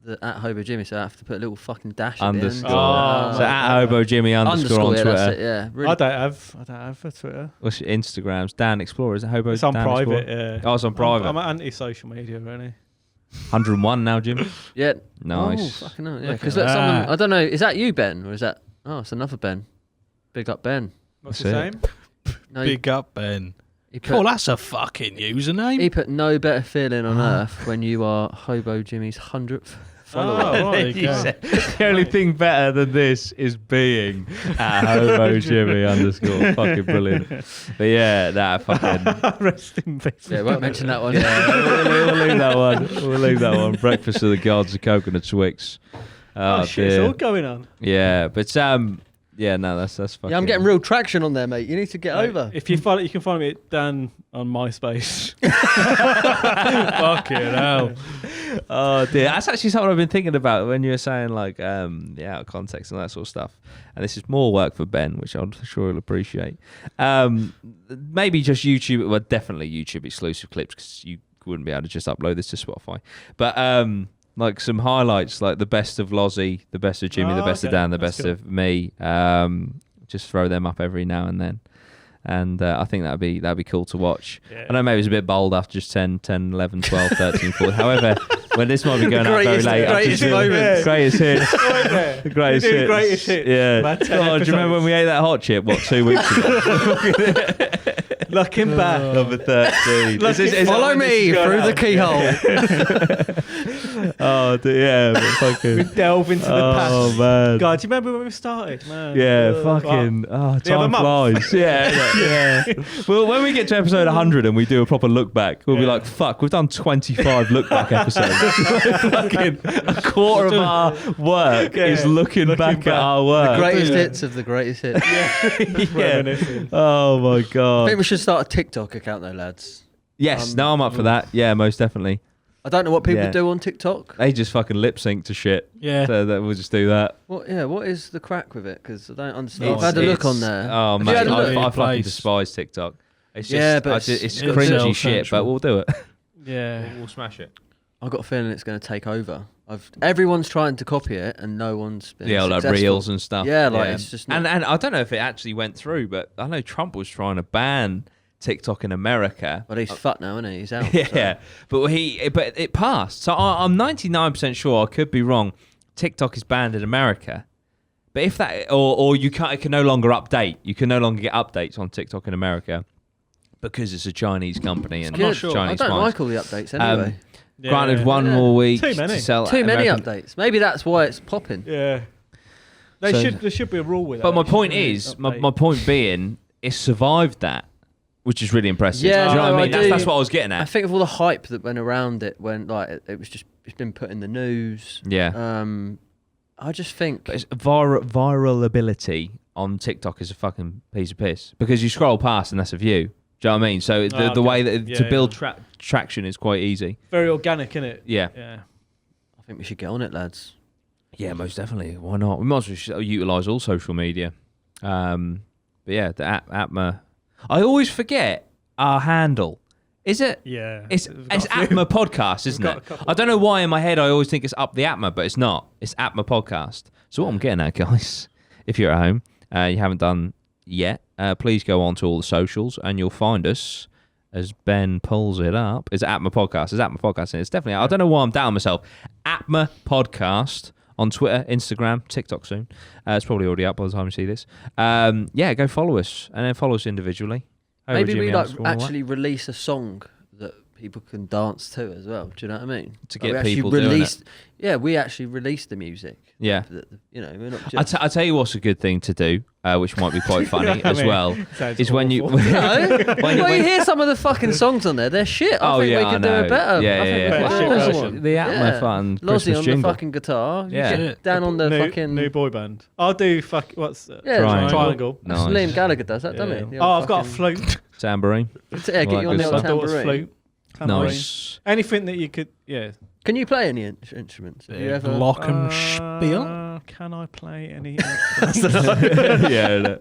Speaker 1: the at Hobo Jimmy, so I have to put a little fucking dash
Speaker 3: Underscore.
Speaker 1: at the end.
Speaker 3: So at Hobo Jimmy underscore on
Speaker 1: yeah,
Speaker 3: Twitter.
Speaker 1: that's it, yeah. Really.
Speaker 4: I don't have a Twitter.
Speaker 3: What's your Instagrams? Dan Explorer. Is it Hobo?
Speaker 4: It's on
Speaker 3: Dan
Speaker 4: private.
Speaker 3: Explorer?
Speaker 4: Yeah.
Speaker 3: Oh, it's on private.
Speaker 4: I'm anti-social media, really.
Speaker 3: 101 now, Jim.
Speaker 1: Yeah.
Speaker 3: Nice.
Speaker 1: Oh, fucking hell. Yeah,
Speaker 4: Look
Speaker 1: because
Speaker 4: at
Speaker 1: someone,
Speaker 4: that.
Speaker 1: I don't know, is that you, Ben, or is that? Oh, it's another Ben. Big up Ben.
Speaker 4: What's
Speaker 3: That's
Speaker 4: his
Speaker 3: it.
Speaker 4: name?
Speaker 1: No,
Speaker 2: Big up, Ben.
Speaker 1: he
Speaker 2: Cool,
Speaker 1: put,
Speaker 2: that's a fucking username.
Speaker 1: he put no better feeling on earth when you are Hobo Jimmy's 100th follower.
Speaker 4: Oh, there you
Speaker 3: You
Speaker 4: go.
Speaker 3: said, the only thing better than this is being at Hobo Jimmy underscore. Fucking brilliant. But yeah, that fucking.
Speaker 4: Rest in peace.
Speaker 1: Yeah, won't mention that one.
Speaker 3: we'll leave that one. We'll leave that one. Breakfast of the gods, the coconut Twix.
Speaker 4: Oh, shit, it's
Speaker 3: dear.
Speaker 4: all going on.
Speaker 3: Yeah, but yeah, no, that's fucking.
Speaker 1: Yeah, I'm getting real traction on there, mate. You need to get
Speaker 4: Mate,
Speaker 1: over.
Speaker 4: If you follow, you can follow me at Dan on MySpace.
Speaker 2: Fucking hell.
Speaker 3: Oh dear, that's actually something I've been thinking about when you were saying like out of context and that sort of stuff. And this is more work for Ben, which I'm sure he'll appreciate. Maybe just YouTube, well, definitely YouTube exclusive clips because you wouldn't be able to just upload this to Spotify. But like some highlights, like the best of Lozzy, the best of Jimmy, the best of Dan, the
Speaker 4: That's
Speaker 3: best
Speaker 4: cool.
Speaker 3: of me. Just throw them up every now and then. And I think that'd be cool to watch.
Speaker 4: Yeah.
Speaker 3: I know maybe it's a bit bold after just 10, 11, 12, 13, 14. However, when this might be going out very late.
Speaker 1: Greatest
Speaker 3: after
Speaker 1: moments.
Speaker 3: Greatest hits.
Speaker 4: Yeah.
Speaker 3: The greatest
Speaker 4: You do
Speaker 3: hits.
Speaker 4: greatest hits.
Speaker 3: Yeah.
Speaker 4: About 10
Speaker 3: Oh, do you remember when we ate that hot chip, 2 weeks ago?
Speaker 4: Looking back.
Speaker 3: Number 13.
Speaker 4: Look,
Speaker 1: Follow me through the keyhole.
Speaker 3: Oh, yeah. But fucking.
Speaker 4: We delve into the past.
Speaker 3: Oh, man.
Speaker 4: God, do you remember when we started, man?
Speaker 3: Yeah,
Speaker 4: Ugh.
Speaker 3: fucking. Oh,
Speaker 4: The other
Speaker 3: time
Speaker 4: month.
Speaker 3: flies. Yeah. Well, when we get to episode 100 and we do a proper look back, we'll be like, fuck, we've done 25 look back episodes. Fucking a quarter of our work is looking back at our work.
Speaker 1: The greatest hits of the greatest hits.
Speaker 3: Yeah.
Speaker 4: Reminiscing.
Speaker 3: Oh, my
Speaker 1: I
Speaker 3: God.
Speaker 1: think we should start a TikTok account though, lads.
Speaker 3: Yes, no, I'm up for that. Yeah, most definitely.
Speaker 1: I don't know what people
Speaker 3: Yeah.
Speaker 1: do on TikTok.
Speaker 3: They just fucking lip sync to shit.
Speaker 2: Yeah.
Speaker 3: So that we'll just do that.
Speaker 1: What is the crack with it? Because I don't understand.
Speaker 2: It's-
Speaker 1: I've had a look
Speaker 3: It's-
Speaker 1: on there.
Speaker 3: Oh,
Speaker 1: Have
Speaker 3: mate,
Speaker 1: you had a
Speaker 3: I
Speaker 1: look?
Speaker 3: fucking
Speaker 2: Place.
Speaker 3: despise TikTok. It's just,
Speaker 1: Yeah, but
Speaker 3: it's
Speaker 2: it's
Speaker 3: cringy
Speaker 2: so
Speaker 3: shit, but
Speaker 2: central.
Speaker 3: we'll do it.
Speaker 4: Yeah.
Speaker 3: We'll smash it.
Speaker 1: I've got a feeling it's going to take over. Everyone's trying to copy it, and no one's been
Speaker 3: Yeah, like
Speaker 1: successful.
Speaker 3: reels and stuff.
Speaker 1: Yeah, like it's just not,
Speaker 3: And I don't know if it actually went through, but I know Trump was trying to ban TikTok in America.
Speaker 1: But he's fucked now, isn't he? He's out.
Speaker 3: Yeah, but it passed. So I'm 99% sure. I could be wrong. TikTok is banned in America, but if that or you can't, it can no longer update. You can no longer get updates on TikTok in America because it's a Chinese company and
Speaker 1: Good.
Speaker 3: Chinese
Speaker 1: I don't
Speaker 3: spies.
Speaker 1: like all the updates anyway.
Speaker 4: Yeah.
Speaker 3: Granted, one
Speaker 1: Yeah.
Speaker 3: more week
Speaker 4: Too many.
Speaker 3: to sell.
Speaker 1: Too many
Speaker 3: American-
Speaker 1: updates. Maybe that's why it's popping.
Speaker 4: Yeah.
Speaker 3: So-
Speaker 4: There should be a rule with that.
Speaker 3: But my
Speaker 4: There
Speaker 3: point
Speaker 4: should be
Speaker 3: is,
Speaker 4: update.
Speaker 3: my point being, it survived that, which is really impressive.
Speaker 1: Yeah,
Speaker 3: do you know
Speaker 1: no,
Speaker 3: what I mean?
Speaker 1: do.
Speaker 3: That's what I was getting
Speaker 1: I
Speaker 3: at.
Speaker 1: think of all the hype that went around it when like it was just it's been put in the news.
Speaker 3: Yeah.
Speaker 1: I just think
Speaker 3: But it's viral ability on TikTok is a fucking piece of piss because you scroll past and that's a view. Do you know what I mean? So the way that to build traction is quite easy.
Speaker 4: Very organic, isn't it?
Speaker 3: Yeah.
Speaker 4: Yeah.
Speaker 1: I think we should get on it, lads.
Speaker 3: Yeah, most definitely. Why not? We might as well utilise all social media. But yeah, the APMA. I always forget our handle. Is it?
Speaker 4: Yeah.
Speaker 3: It's APMA Podcast, isn't it? I don't know why in my head I always think it's Up the APMA, but it's not. It's APMA Podcast. So what I'm getting at, guys, if you're at home, you haven't done yet, please go on to all the socials and you'll find us as Ben pulls it up. It's APMA Podcast. It's APMA Podcast. And it's definitely, I don't know why I'm doubting myself. APMA Podcast on Twitter, Instagram, TikTok soon. It's probably already up by the time you see this. Yeah, go follow us and then follow us individually.
Speaker 1: Maybe we like actually release a song that people can dance to as well. Do you know what I mean?
Speaker 3: To get people doing it.
Speaker 1: Yeah, we actually released the music.
Speaker 3: Yeah.
Speaker 1: You know, we're not just...
Speaker 3: I tell you what's a good thing to do, which might be quite funny as well, is when you...
Speaker 1: When you hear some of the fucking songs on there, they're shit. I think we could do it better.
Speaker 3: The APMA fun
Speaker 1: Lozzy on
Speaker 3: jingle.
Speaker 1: the fucking guitar.
Speaker 3: Yeah.
Speaker 1: Down on the fucking...
Speaker 4: New boy band. I'll do what's
Speaker 3: Triangle.
Speaker 1: Nice. Liam Gallagher does that, doesn't he?
Speaker 4: Oh, I've got a flute.
Speaker 3: Tambourine.
Speaker 1: Yeah, get you on the old tambourine.
Speaker 4: Flute.
Speaker 3: Nice.
Speaker 4: Anything that you could,
Speaker 1: Can you play any instruments? Have you ever...
Speaker 2: Glockenspiel?
Speaker 4: Can I play any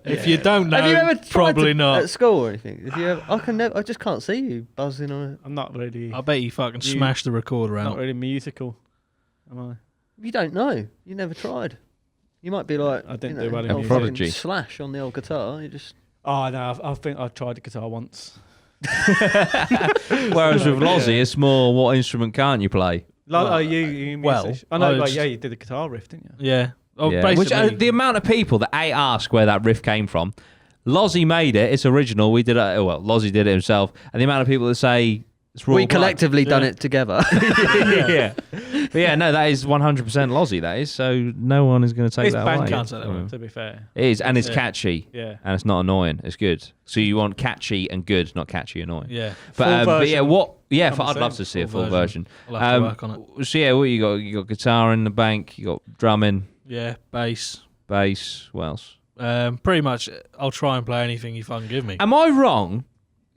Speaker 2: If you don't know,
Speaker 1: have you ever
Speaker 2: probably not.
Speaker 1: At school or anything? If you ever, I just can't see you buzzing on it.
Speaker 4: I'm not really...
Speaker 2: I bet you fucking smashed the recorder out.
Speaker 4: Not really musical, am I?
Speaker 1: You don't know. You never tried. You might be like...
Speaker 4: I didn't do well in
Speaker 3: a
Speaker 4: music.
Speaker 3: prodigy.
Speaker 1: Slash on the old guitar. You just...
Speaker 4: Oh, no, I think I tried the guitar once.
Speaker 3: Whereas with Lozzy, it's more what instrument can't you play?
Speaker 4: You I know, you did the guitar riff, didn't you?
Speaker 2: Yeah. Oh,
Speaker 3: Yeah.
Speaker 2: basically.
Speaker 3: Which the amount of people that ask where that riff came from. Lozzy made it. It's original. We did it. Well, Lozzy did it himself. And the amount of people that say it's raw
Speaker 1: we
Speaker 3: blood.
Speaker 1: collectively done it together.
Speaker 3: Yeah. But yeah, no, that is 100% Lozzy. That is. So no one is going to take
Speaker 4: It's
Speaker 3: that
Speaker 4: band
Speaker 3: away.
Speaker 4: can't say that one, to be fair.
Speaker 3: It is, and it's catchy.
Speaker 4: Yeah.
Speaker 3: And it's not annoying. It's good. So you want catchy and good, not catchy annoying.
Speaker 2: Yeah.
Speaker 3: But yeah, I'd love to see a full version.
Speaker 2: I'll have to work on it.
Speaker 3: So yeah, what you got? You got guitar in the bank. You got drumming,
Speaker 2: Yeah, bass.
Speaker 3: bass. What else?
Speaker 2: Pretty much, I'll try and play anything you fucking give me.
Speaker 3: Am I wrong?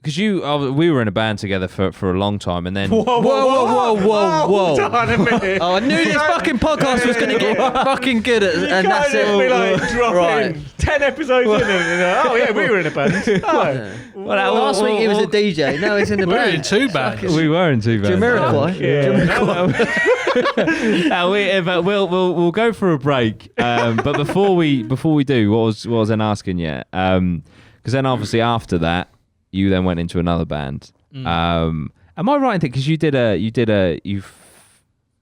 Speaker 3: Because we were in a band together for a long time, and then
Speaker 1: Whoa.
Speaker 4: Hold on a minute.
Speaker 1: Oh, I knew this fucking podcast was going to get fucking good at, and that's it.
Speaker 4: Be like dropping
Speaker 1: Right.
Speaker 4: 10 episodes in and we were in a band. Oh.
Speaker 1: Well, last week he was a DJ. Now he's in the
Speaker 2: We're
Speaker 1: band.
Speaker 2: in two bands.
Speaker 3: we were in two bands.
Speaker 1: Jamiroquai.
Speaker 3: But we'll go for a break. But before we do, what was I asking you? Because then obviously after that, you then went into another band. Am I right in thinking? Because you've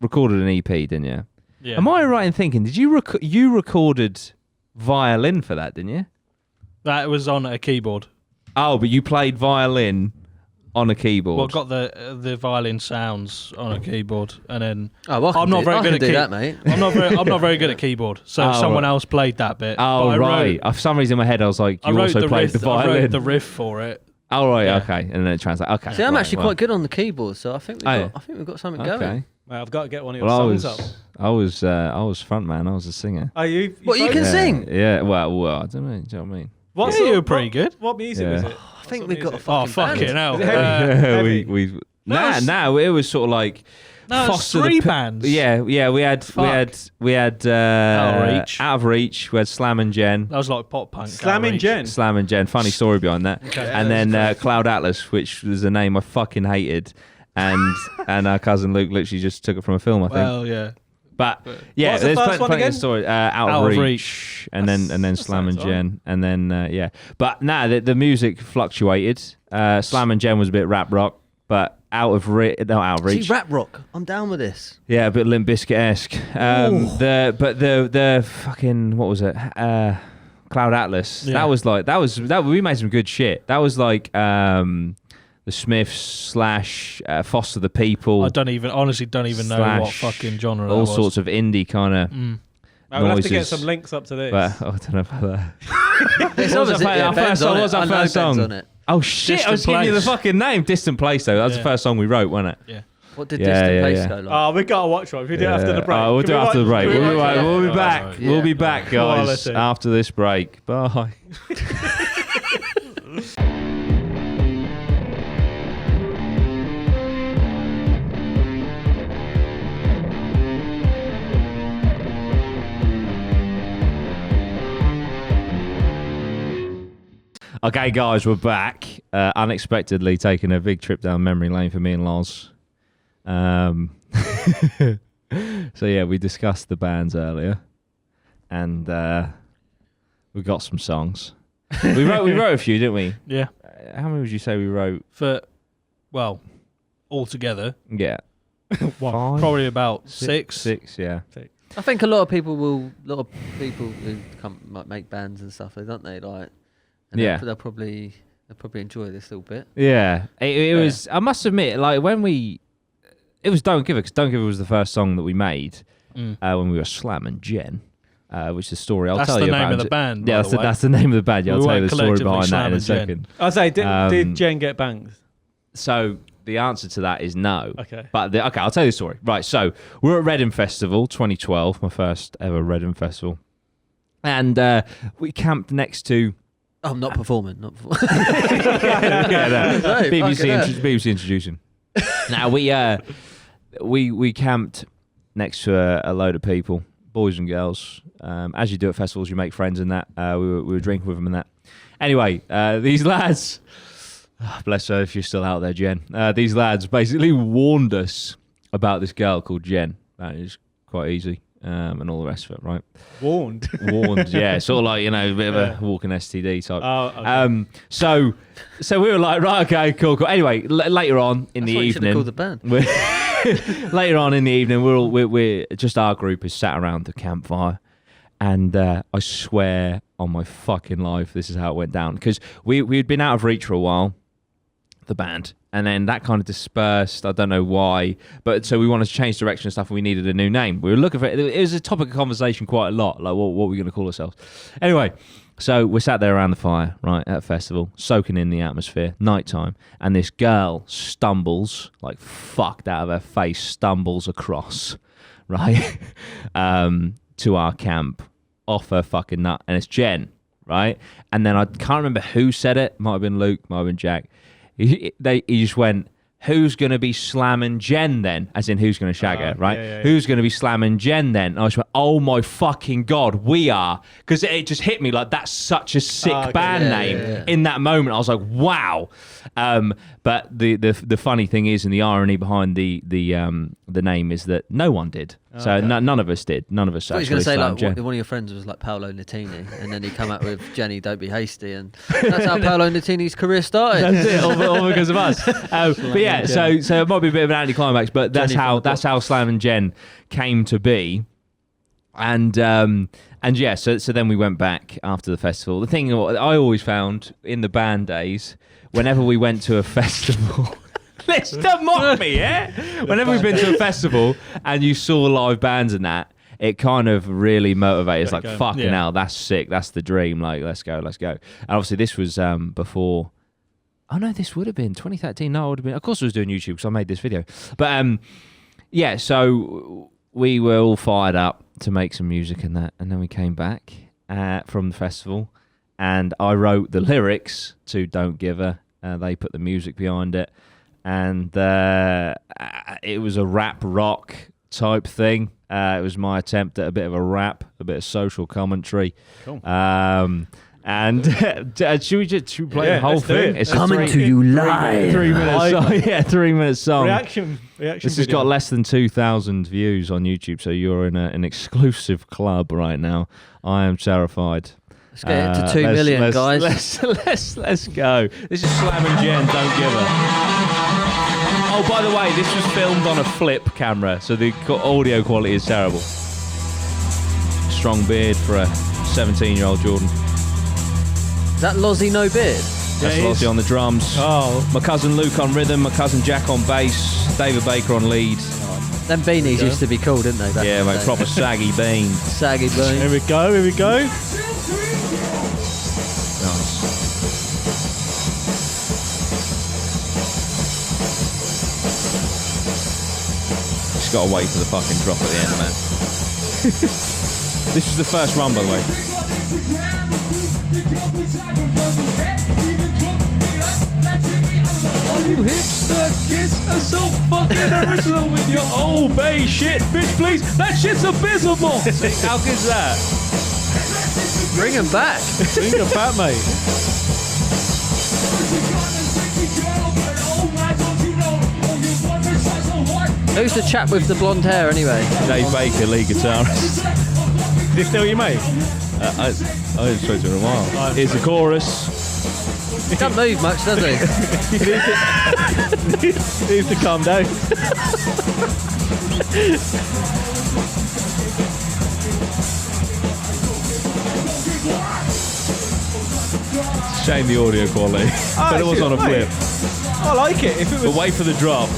Speaker 3: recorded an EP, didn't you?
Speaker 2: Yeah.
Speaker 3: Am I right in thinking? Did you you recorded violin for that? Didn't you?
Speaker 2: That was on a keyboard.
Speaker 3: Oh, but you played violin on a keyboard.
Speaker 2: Well, got the violin sounds on a keyboard, and then
Speaker 1: I'm not very good at that, mate.
Speaker 2: I'm not very good at keyboard, so someone else played that bit.
Speaker 3: Oh, right. For some reason in my head, I was like, you also played the violin.
Speaker 2: I wrote the riff for it.
Speaker 3: Oh, right, okay. And then it translates. Okay.
Speaker 1: See, I'm actually quite good on the keyboard, so I think we've got something going.
Speaker 4: Well, I've got to get one of your songs up.
Speaker 3: I was front man. I was a singer.
Speaker 4: Are you?
Speaker 1: You can sing?
Speaker 3: Yeah. Well, I don't know. Do you know what I mean?
Speaker 2: You were pretty good.
Speaker 4: What music was it?
Speaker 1: I think we've got a fucking
Speaker 2: fucking
Speaker 1: band.
Speaker 2: hell.
Speaker 3: Now it was sort of like.
Speaker 2: No, it was three bands.
Speaker 3: Yeah. We had
Speaker 2: Out
Speaker 3: of Reach. We had Slam and Jen.
Speaker 2: That was like pop punk.
Speaker 4: Slam and Jen.
Speaker 3: Slam and Jen. Funny story behind that.
Speaker 2: Okay.
Speaker 3: And then Cloud Atlas, which was a name I fucking hated, and our cousin Luke literally just took it from a film, I think.
Speaker 2: Well, yeah.
Speaker 3: But yeah,
Speaker 4: What's the
Speaker 3: there's
Speaker 4: first one
Speaker 3: plenty
Speaker 4: again?
Speaker 3: of story. Out of Reach, and then Slam and Jen, and then yeah. But the music fluctuated. Slam and Jen was a bit rap rock, but Out of Reach.
Speaker 1: See, rap rock. I'm down with this.
Speaker 3: Yeah, a bit Limp Bizkit-esque. The fucking what was it? Cloud Atlas.
Speaker 2: Yeah.
Speaker 3: We made some good shit. That was like the Smiths / Foster the People.
Speaker 2: I honestly don't even know what fucking genre that
Speaker 3: all
Speaker 2: was.
Speaker 3: sorts of indie kind of
Speaker 4: We'll have to get
Speaker 3: noises.
Speaker 4: some links up to this.
Speaker 3: But I don't know about that.
Speaker 1: It's
Speaker 3: What was
Speaker 1: obviously-
Speaker 3: our
Speaker 1: Ben's
Speaker 3: first song?
Speaker 1: on
Speaker 3: What was
Speaker 1: it.
Speaker 3: our
Speaker 1: I know
Speaker 3: first
Speaker 1: Ben's
Speaker 3: song?
Speaker 1: on it.
Speaker 3: Oh shit!
Speaker 2: Distant
Speaker 3: I was giving you the
Speaker 2: Place.
Speaker 3: fucking name. Distant Place though. That was the
Speaker 2: Yeah.
Speaker 3: first song we wrote, wasn't it?
Speaker 2: Yeah.
Speaker 1: What did
Speaker 3: Yeah,
Speaker 1: Distant
Speaker 3: yeah,
Speaker 1: Place
Speaker 3: yeah.
Speaker 1: go like?
Speaker 4: Oh, we got to watch one. If we do it after the break.
Speaker 3: We'll do it after the break. We'll be back.
Speaker 2: Right.
Speaker 3: We'll be back, guys,
Speaker 4: Quality.
Speaker 3: after this break. Bye. Okay, guys, we're back. Unexpectedly taking a big trip down memory lane for me and Loz. So yeah, we discussed the bands earlier, and we got some songs. We wrote a few, didn't we?
Speaker 2: Yeah.
Speaker 3: How many would you say we wrote?
Speaker 2: Altogether,
Speaker 3: Yeah,
Speaker 4: One.
Speaker 2: probably about six.
Speaker 3: Yeah.
Speaker 1: I think a lot of people who might make bands and stuff, don't they? Like, and
Speaker 3: Yeah.
Speaker 1: they'll probably enjoy this little bit.
Speaker 3: Yeah, it was. I must admit, like it was Don't Give It, because Don't Give It was the first song that we made when we were slamming Jen, which is a story I'll
Speaker 2: That's
Speaker 3: tell
Speaker 2: the
Speaker 3: you
Speaker 2: name
Speaker 3: about.
Speaker 2: of the band.
Speaker 3: Yeah,
Speaker 2: by the way.
Speaker 3: that's the name of the band. Yeah, I'll
Speaker 2: We
Speaker 3: tell you
Speaker 2: weren't
Speaker 3: the story behind that in a
Speaker 2: collectively slamming
Speaker 3: second.
Speaker 4: I say, did Jen get banged?
Speaker 3: So the answer to that is no.
Speaker 4: Okay.
Speaker 3: But I'll tell you the story. Right, so we're at Reading Festival 2012, my first ever Reading Festival, and we camped next to.
Speaker 1: Oh, I'm not performing. Not performing.
Speaker 3: BBC introducing. Now we camped next to a load of people, boys and girls. As you do at festivals, you make friends and that. We were drinking with them and that. Anyway, these lads, bless her if you're still out there, Jen. These lads basically warned us about this girl called Jen. That is quite easy. And all the rest of it, right?
Speaker 4: Warned,
Speaker 3: yeah, sort of like, a bit of a walking STD type.
Speaker 4: Oh, okay.
Speaker 3: So we were like, right, okay, cool. Anyway, later on in
Speaker 1: That's
Speaker 3: the
Speaker 1: what you should have
Speaker 3: evening,
Speaker 1: called the band.
Speaker 3: later on in the evening, we're just our group is sat around the campfire, and I swear on my fucking life, this is how it went down, because we'd been out of reach for a while, the band. And then that kind of dispersed. I don't know why. But so we wanted to change direction and stuff, and we needed a new name. We were looking for it. It was a topic of conversation quite a lot. Like, what were we going to call ourselves? Anyway, so we're sat there around the fire, right, at a festival, soaking in the atmosphere, nighttime. And this girl stumbles, like fucked out of her face, stumbles across, right, to our camp off her fucking nut. And it's Jen, right? And then I can't remember who said it. Might have been Luke, might have been Jack. He just went, who's going to be slamming Jen then? As in, who's going to shag her, right?
Speaker 4: Yeah.
Speaker 3: Who's going to be slamming Jen then? And I just went, oh my fucking God, we are. Because it just hit me like, that's such a sick band name.
Speaker 1: Yeah.
Speaker 3: In that moment, I was like, wow. But the funny thing is, and the irony behind the name is that no one did. So none of us did. None of us
Speaker 1: I thought he
Speaker 3: actually
Speaker 1: was going to say,
Speaker 3: slammed
Speaker 1: like,
Speaker 3: Jen.
Speaker 1: one of your friends was like Paolo Nutini, and then he come out with Jenny, Don't Be Hasty, and that's how Paolo Nutini's career started.
Speaker 3: That's it, all because of us. But yeah, so it might be a bit of an anticlimax, but that's how Slam and Jen came to be. And yeah, so then we went back after the festival. The thing I always found in the band days, whenever we went to a festival. Let's not mock me, yeah? Whenever we've been to a festival and you saw live bands and that, it kind of really motivates. Like, fucking hell, that's sick. That's the dream. Like, let's go. And obviously, this was before. Oh no, this would have been 2013. No, it would have been. Of course, I was doing YouTube because I made this video. But yeah, so we were all fired up to make some music and that, and then we came back from the festival, and I wrote the lyrics to "Don't Give Her." They put the music behind it. And it was a rap rock type thing. It was my attempt at a bit of a rap, a bit of social commentary.
Speaker 4: Cool.
Speaker 3: And should we play the whole thing?
Speaker 4: It's
Speaker 1: Coming to you live.
Speaker 3: 3 minute song. Yeah, 3 minute song.
Speaker 4: Reaction.
Speaker 3: This has
Speaker 4: video.
Speaker 3: got less than 2,000 views on YouTube, so you're in an exclusive club right now. I am terrified.
Speaker 1: Let's get it to 2 million, guys.
Speaker 3: Let's go. This is Slam and Jen, Don't Give Her. Oh, by the way, this was filmed on a flip camera, so the audio quality is terrible. Strong beard for a 17-year-old Jordan.
Speaker 1: Is that Lozzy No Beard?
Speaker 3: That's Lozzy on the drums.
Speaker 4: Oh,
Speaker 3: My cousin Luke on rhythm, my cousin Jack on bass, David Baker on lead.
Speaker 1: Them beanies used to be cool, didn't they? Back
Speaker 3: Yeah,
Speaker 1: in the
Speaker 3: mate,
Speaker 1: day?
Speaker 3: proper saggy bean.
Speaker 1: Saggy bean.
Speaker 4: here we go.
Speaker 3: Nice. just gotta wait for the fucking drop at the end, man. This is the first run, by the way. You hipster kids are so fucking original with your old bay shit, bitch, please. That shit's abysmal. How good's that?
Speaker 1: Bring him back.
Speaker 4: Bring him back, mate.
Speaker 1: Who's the chap with the blonde hair anyway?
Speaker 3: Dave Baker, lead guitarist.
Speaker 4: Is this still your mate?
Speaker 3: I haven't spoken to him in a while. Here's the chorus.
Speaker 1: He doesn't move much, does he?
Speaker 4: He needs to calm down.
Speaker 3: Shame the audio quality. But it was on a flip.
Speaker 4: I like it. If it was...
Speaker 3: But wait for the drop.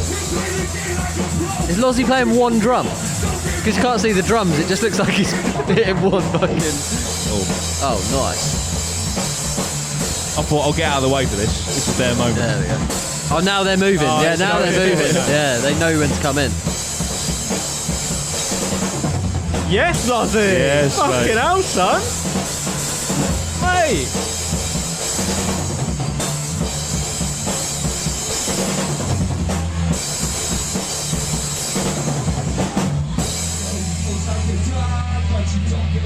Speaker 1: Is Lozzy playing one drum? Because you can't see the drums, it just looks like he's hitting one fucking... Oh, nice.
Speaker 3: I thought I'll get out of the way for this. This is their moment.
Speaker 1: There we go. Oh, now they're moving. Yeah, now they're moving. Yeah, they know when to come in.
Speaker 4: Yes, Lozzy.
Speaker 3: Yes,
Speaker 4: fucking
Speaker 3: mate.
Speaker 4: hell, son. Mate.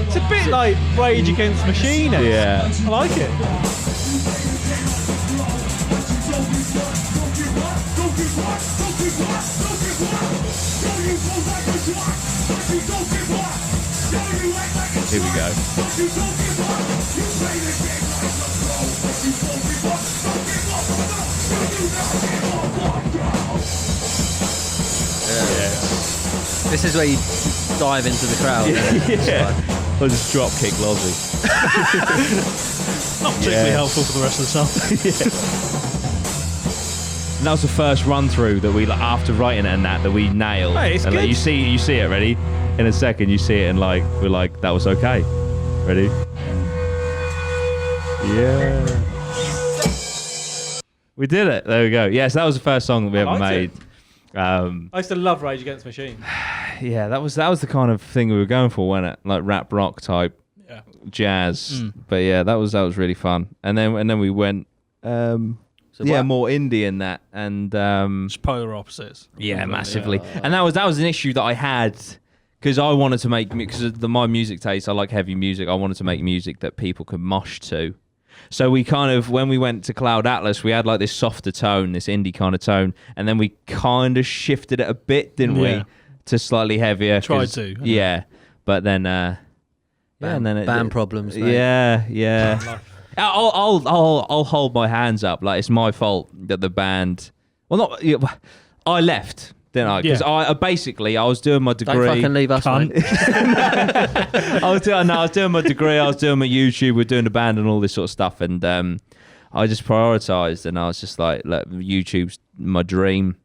Speaker 4: It's a bit like Rage Against the Machine.
Speaker 3: Yeah.
Speaker 4: I like it.
Speaker 3: Here we go.
Speaker 1: Yeah. This is where you dive into the crowd.
Speaker 3: Yeah. I'll just drop kick Lozzy.
Speaker 2: Not particularly helpful for the rest of the song.
Speaker 3: And that was the first run through that we, like, after writing it and that we nailed.
Speaker 4: Hey, it's
Speaker 3: and
Speaker 4: good.
Speaker 3: Like, you see it, ready? In a second, you see it, and like we're like, that was okay. Ready? Yeah. We did it. There we go. Yes, that was the first song that we ever made.
Speaker 4: I used to love Rage Against the Machine.
Speaker 3: Yeah, that was the kind of thing we were going for, wasn't it? Like rap rock type, jazz. But yeah, that was really fun. And then we went, more indie in that, and
Speaker 2: Just polar opposites.
Speaker 3: yeah, massively. And that was an issue that I had. Because I wanted to make, because of my music taste, I like heavy music. I wanted to make music that people could mosh to. So we kind of, when we went to Cloud Atlas, we had like this softer tone, this indie kind of tone, and then we kind of shifted it a bit, didn't we, to slightly heavier.
Speaker 2: Tried to.
Speaker 3: Yeah, but then, and then
Speaker 1: band problems. Mate.
Speaker 3: Yeah. I'll hold my hands up. Like, it's my fault that the band. Well, I left. Didn't I? Because I was doing my degree.
Speaker 1: Don't fucking leave us, mate.
Speaker 3: I was doing my degree. I was doing my YouTube. We're doing the band and all this sort of stuff. And I just prioritized, and I was just like, look, YouTube's my dream.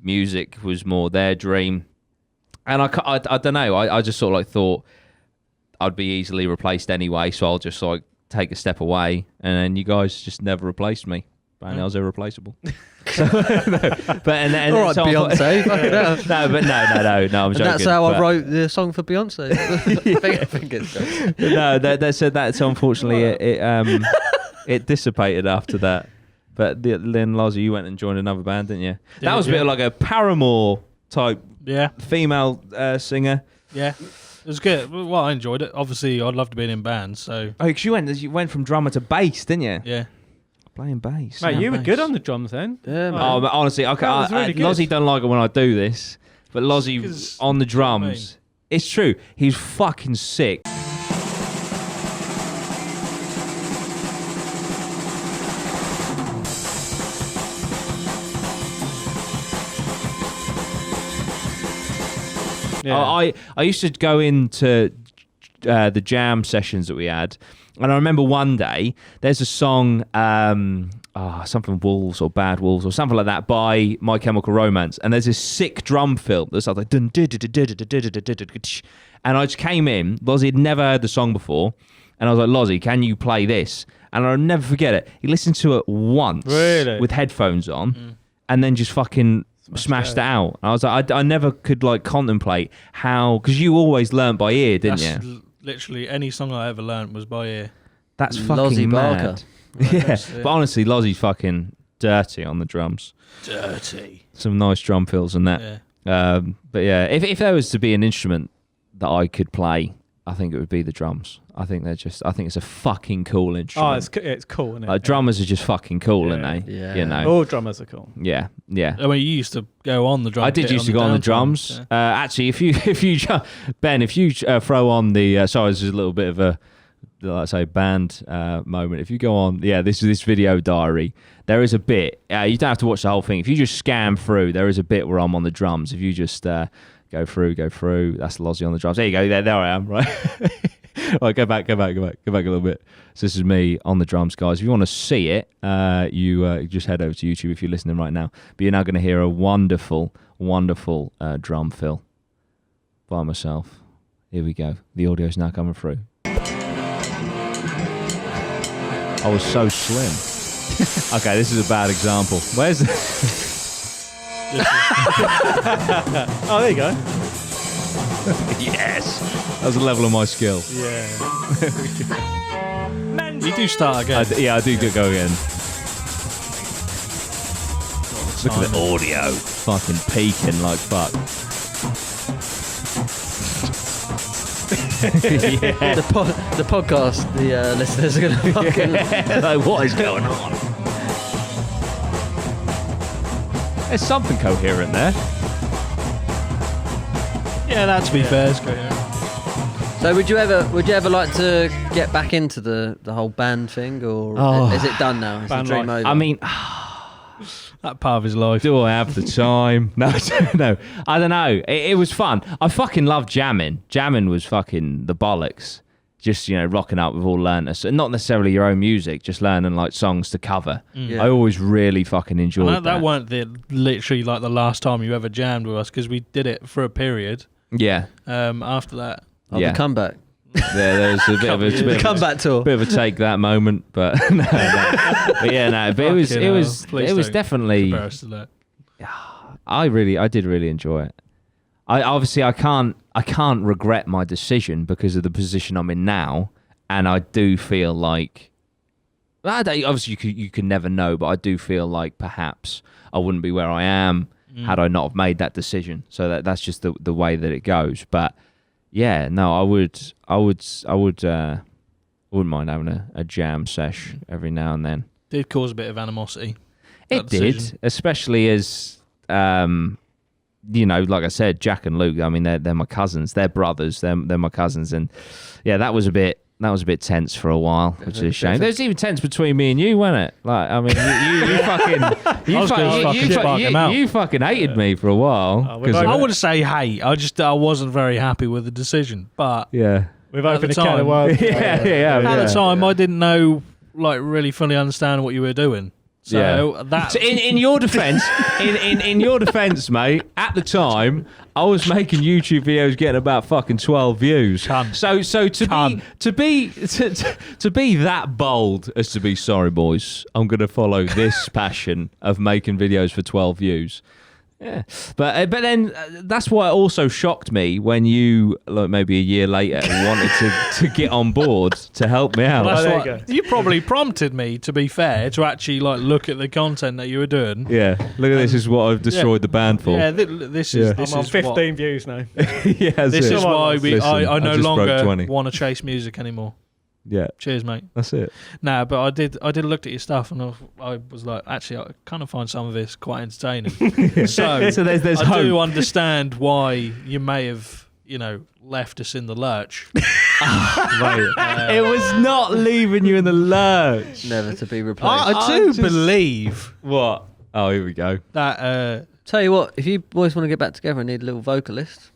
Speaker 3: Music was more their dream. And I don't know. I just sort of like thought I'd be easily replaced anyway, so I'll just like take a step away. And then you guys just never replaced me. And I was irreplaceable. So, no, but and
Speaker 1: all right,
Speaker 3: so
Speaker 1: Beyonce.
Speaker 3: No, I'm joking.
Speaker 1: That's how I wrote the song for Beyonce. I think it's good.
Speaker 3: No, they said that. So unfortunately, it dissipated after that. But then Lozzy, you went and joined another band, didn't you? That was a bit like a Paramore type female singer.
Speaker 2: Yeah. It was good. Well, I enjoyed it. Obviously, I'd love to be in bands, so...
Speaker 3: Oh, because you went from drummer to bass, didn't you?
Speaker 2: Yeah.
Speaker 3: Playing bass.
Speaker 4: Mate, you were good on the drums then.
Speaker 1: Yeah, man.
Speaker 3: Oh, but honestly,
Speaker 4: was really good.
Speaker 3: Lozzy don't like it when I do this, but Lozzy
Speaker 2: 'Cause-
Speaker 3: on the drums,
Speaker 2: I mean.
Speaker 3: it's true. He's fucking sick.
Speaker 4: Yeah.
Speaker 3: I used to go into the jam sessions that we had, and I remember one day there's a song, something Wolves or Bad Wolves or something like that by My Chemical Romance, and there's this sick drum fill that's like, and I just came in. Lozzy had never heard the song before, and I was like, Lozzy, can you play this? And I'll never forget it. He listened to it once
Speaker 4: Really?
Speaker 3: with headphones on, and then just fucking smashed it out. I was like, I never could like contemplate how, because you always learnt by ear, didn't you?
Speaker 2: Literally any song I ever learnt was by ear.
Speaker 3: That's fucking
Speaker 1: Lozzy
Speaker 3: mad.
Speaker 1: Barker.
Speaker 3: Yeah, but honestly, Lozzy's fucking dirty on the drums.
Speaker 2: Dirty.
Speaker 3: Some nice drum fills and that.
Speaker 2: Yeah.
Speaker 3: But yeah, if there was to be an instrument that I could play, I think it would be the drums. I think it's a fucking cool instrument.
Speaker 4: Oh, it's cool, isn't it?
Speaker 3: Like, drummers are just fucking cool, aren't they?
Speaker 1: Yeah.
Speaker 3: You know.
Speaker 4: All drummers are cool.
Speaker 3: Yeah.
Speaker 2: I mean, you used to go on the drum.
Speaker 3: I did
Speaker 2: kit
Speaker 3: used to go on the drums.
Speaker 2: Yeah.
Speaker 3: Actually, if you Ben, if you throw on the sorry, this is a little bit of a, let's say, band moment. If you go on, this video diary, there is a bit. You don't have to watch the whole thing. If you just scan through, there is a bit where I'm on the drums. If you just go through. That's Lozzy on the drums. There you go. There I am. Right. Right. Go back a little bit. So this is me on the drums, guys. If you want to see it, you just head over to YouTube if you're listening right now. But you're now going to hear a wonderful, wonderful drum fill by myself. Here we go. The audio's now coming through. I was so slim. Okay, this is a bad example. Where's
Speaker 4: Oh, there you go.
Speaker 3: Yes! That was the level of my skill.
Speaker 4: Yeah.
Speaker 2: You do start again.
Speaker 3: I do go again. Look at the audio. Fucking peaking like fuck. Yeah.
Speaker 1: The podcast, the listeners are going to fucking...
Speaker 3: Like, what is going on? There's something coherent there.
Speaker 2: Yeah, that to be fair is coherent.
Speaker 1: So would you ever like to get back into the whole band thing, or is it done now? Is the dream over?
Speaker 3: I mean,
Speaker 2: That part of his life.
Speaker 3: do I have the time? No, no. I don't know. It was fun. I fucking loved jamming. Jamming was fucking the bollocks. Just, rocking up with all learners. Not necessarily your own music, just learning like songs to cover.
Speaker 1: Yeah.
Speaker 3: I always really fucking enjoyed that.
Speaker 2: That weren't literally like the last time you ever jammed with us, because we did it for a period.
Speaker 3: Yeah.
Speaker 2: After that.
Speaker 1: The comeback.
Speaker 3: There was a bit of a
Speaker 1: Comeback tour.
Speaker 3: bit of a take that moment, but no. But yeah, no. But it was definitely.
Speaker 2: Embarrassed of that.
Speaker 3: I did really enjoy it. I can't regret my decision because of the position I'm in now, and I do feel like, obviously you can never know, but I do feel like perhaps I wouldn't be where I am had I not have made that decision. So that's just the way that it goes. But yeah, no, I wouldn't mind having a jam sesh every now and then.
Speaker 2: Did cause a bit of animosity.
Speaker 3: It did, especially as like I said, Jack and Luke. I mean, they're my cousins. They're brothers. They're my cousins, and yeah, that was a bit tense for a while, which is a shame. There was even tense between me and you, wasn't it? Like, I mean, you fucking hated me for a while.
Speaker 2: I wouldn't say hate. I wasn't very happy with the decision, but
Speaker 3: yeah,
Speaker 4: we've opened a can of worms.
Speaker 3: Yeah.
Speaker 2: At the time, I didn't know, like, really fully understand what you were doing. So that.
Speaker 3: So in your defence, in your defence, mate, at the time I was making YouTube videos getting about fucking 12 views. So to be that bold as to be, sorry boys, I'm gonna follow this passion of making videos for 12 views. Yeah, but then that's why it also shocked me when you, like, maybe a year later, wanted to get on board to help me out.
Speaker 2: Well, you probably prompted me, to be fair, to actually like look at the content that you were doing.
Speaker 3: Yeah, look at this is what I've destroyed the band for.
Speaker 2: Yeah, this is
Speaker 4: I'm on 15 views now.
Speaker 3: Yeah,
Speaker 2: this is why I no longer
Speaker 3: 20.
Speaker 2: want to chase music anymore.
Speaker 3: Yeah.
Speaker 2: Cheers, mate.
Speaker 3: That's it.
Speaker 2: Nah, but I did look at your stuff, and I was like, actually, I kind of find some of this quite entertaining. So
Speaker 3: there's
Speaker 2: I
Speaker 3: hope.
Speaker 2: do understand why you may have, left us in the lurch.
Speaker 3: It was not leaving you in the lurch.
Speaker 1: Never to be replaced.
Speaker 2: I do believe
Speaker 3: What? Oh, here we go.
Speaker 2: that.
Speaker 1: Tell you what, if you boys want to get back together, I need a little vocalist.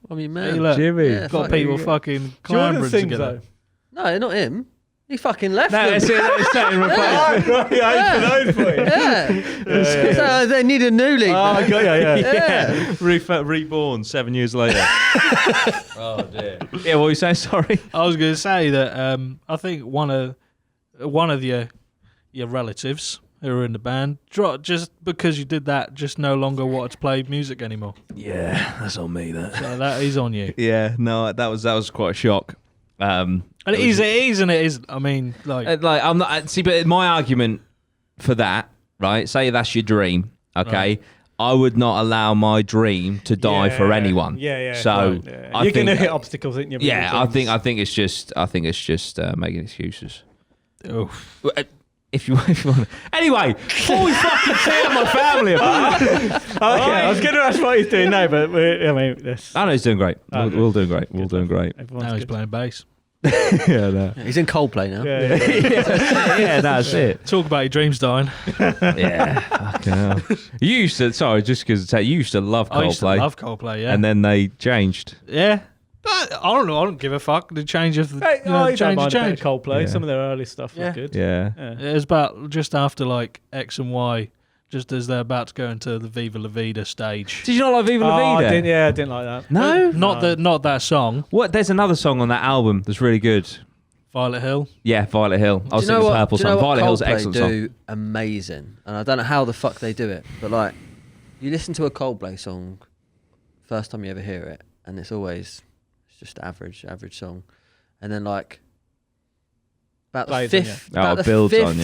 Speaker 1: I'm your man.
Speaker 2: Hey, look,
Speaker 3: Jimmy.
Speaker 1: Yeah,
Speaker 2: got
Speaker 1: fuck
Speaker 2: people
Speaker 1: you.
Speaker 2: fucking
Speaker 4: Jordan
Speaker 2: clambering
Speaker 4: sings
Speaker 2: together.
Speaker 4: though.
Speaker 1: No, not him. He fucking left
Speaker 3: No,
Speaker 1: them.
Speaker 3: it's in replacement.
Speaker 1: So they need a new league.
Speaker 4: Oh, I got you,
Speaker 1: Yeah.
Speaker 3: Reborn 7 years later. Oh dear. Yeah, what were you saying? Sorry.
Speaker 2: I was going to say that I think one of your relatives, who are in the band. Just because you did that, just no longer wanted to play music anymore.
Speaker 3: Yeah, that's on me. That.
Speaker 2: So that is on you.
Speaker 3: Yeah, no, that was quite a shock.
Speaker 2: And it is, and it is. I mean, like
Speaker 3: I'm not. See, but my argument for that, right? Say that's your dream, okay?
Speaker 2: Right.
Speaker 3: I would not allow my dream to die for anyone.
Speaker 4: Yeah.
Speaker 3: So
Speaker 4: you're going to hit obstacles, aren't you?
Speaker 3: Yeah, I think it's just making excuses.
Speaker 2: Oof.
Speaker 3: If you want. Anyway, before we fucking tear my family apart.
Speaker 4: Okay, I was going to ask what he's doing now, but I know
Speaker 3: he's doing great. We're all doing great. We're all doing great.
Speaker 2: Now he's playing bass.
Speaker 3: Yeah, no.
Speaker 1: He's in Coldplay now.
Speaker 3: Yeah, that's it.
Speaker 2: Talk about your dreams dying.
Speaker 3: Yeah, fucking hell. You used to, sorry, just because you used to love Coldplay.
Speaker 2: I used to love Coldplay, yeah.
Speaker 3: And then they changed.
Speaker 2: Yeah. But I don't know. I don't give a fuck. The change of the
Speaker 4: you don't mind
Speaker 2: change.
Speaker 4: Coldplay.
Speaker 3: Yeah.
Speaker 4: Some of their early stuff was good.
Speaker 3: Yeah.
Speaker 2: It was about just after like X and Y, just as they're about to go into the Viva La Vida stage.
Speaker 3: Did you not like Viva La Vida?
Speaker 4: I didn't like that.
Speaker 3: No?
Speaker 2: Not that song.
Speaker 3: What? There's another song on that album that's really good.
Speaker 2: Violet Hill.
Speaker 3: Yeah, Violet Hill. I was thinking Purple song. Violet Hill's an excellent song.
Speaker 1: Do amazing, and I don't know how the fuck they do it, but like, you listen to a Coldplay song, first time you ever hear it, and it's just average song, and then like about the fifth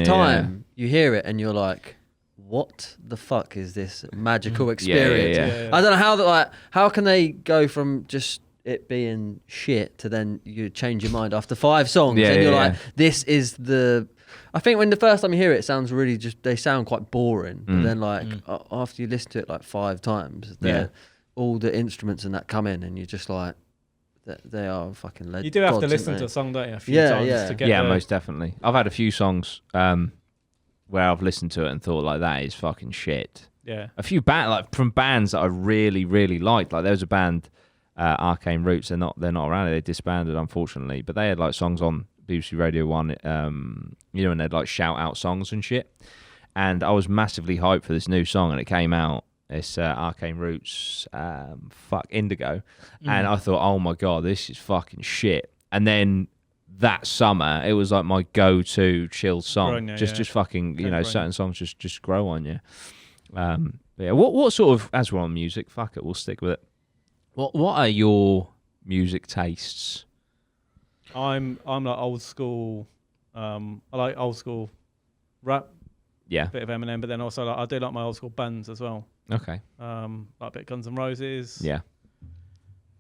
Speaker 1: time you hear it, and you're like, what the fuck is this magical experience?
Speaker 3: Yeah.
Speaker 1: I don't know how that, like, how can they go from just it being shit to then you change your mind after 5 songs and you're like, this is the. I think when the first time you hear it, it sounds really they sound quite boring, but then like after you listen to it like 5 times, all the instruments and that come in, and you're just like, they are fucking legends.
Speaker 4: You do have to listen to a song, don't you? A few times to get
Speaker 3: most definitely. I've had a few songs where I've listened to it and thought like, that is fucking shit.
Speaker 4: Yeah.
Speaker 3: A few from bands that I really, really liked. Like there was a band, Arcane Roots. They're not around. They disbanded, unfortunately. But they had like songs on BBC Radio 1, and they'd like shout out songs and shit. And I was massively hyped for this new song, and it came out. It's Arcane Roots, Indigo. And I thought, oh my God, this is fucking shit. And then that summer, it was like my go-to chill song. Just fucking, certain songs just grow on you. But yeah, what sort of, as we're on music, fuck it, we'll stick with it. What are your music tastes?
Speaker 4: I'm like old school. I like old school rap.
Speaker 3: Yeah.
Speaker 4: Bit of Eminem, but then also I do like my old school bands as well.
Speaker 3: Okay.
Speaker 4: Like a bit of Guns N' Roses.
Speaker 3: Yeah.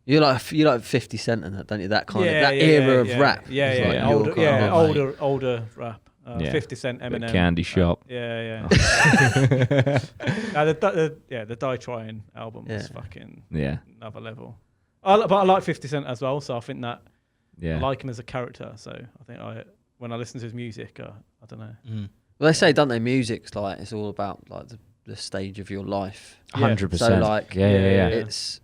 Speaker 1: You like 50 Cent and that, don't you? That kind of era of rap.
Speaker 4: Yeah.
Speaker 1: Like
Speaker 4: Older rap. 50 Cent, Eminem.
Speaker 3: The Candy Shop.
Speaker 4: Yeah. The Die Trying album was fucking another level. But I like 50 Cent as well, so I think that I like him as a character. So I think when I listen to his music, I don't know.
Speaker 1: Well, they say, don't they? Music's like, it's all about like the stage of your life.
Speaker 3: 100%.
Speaker 1: So like,
Speaker 3: it's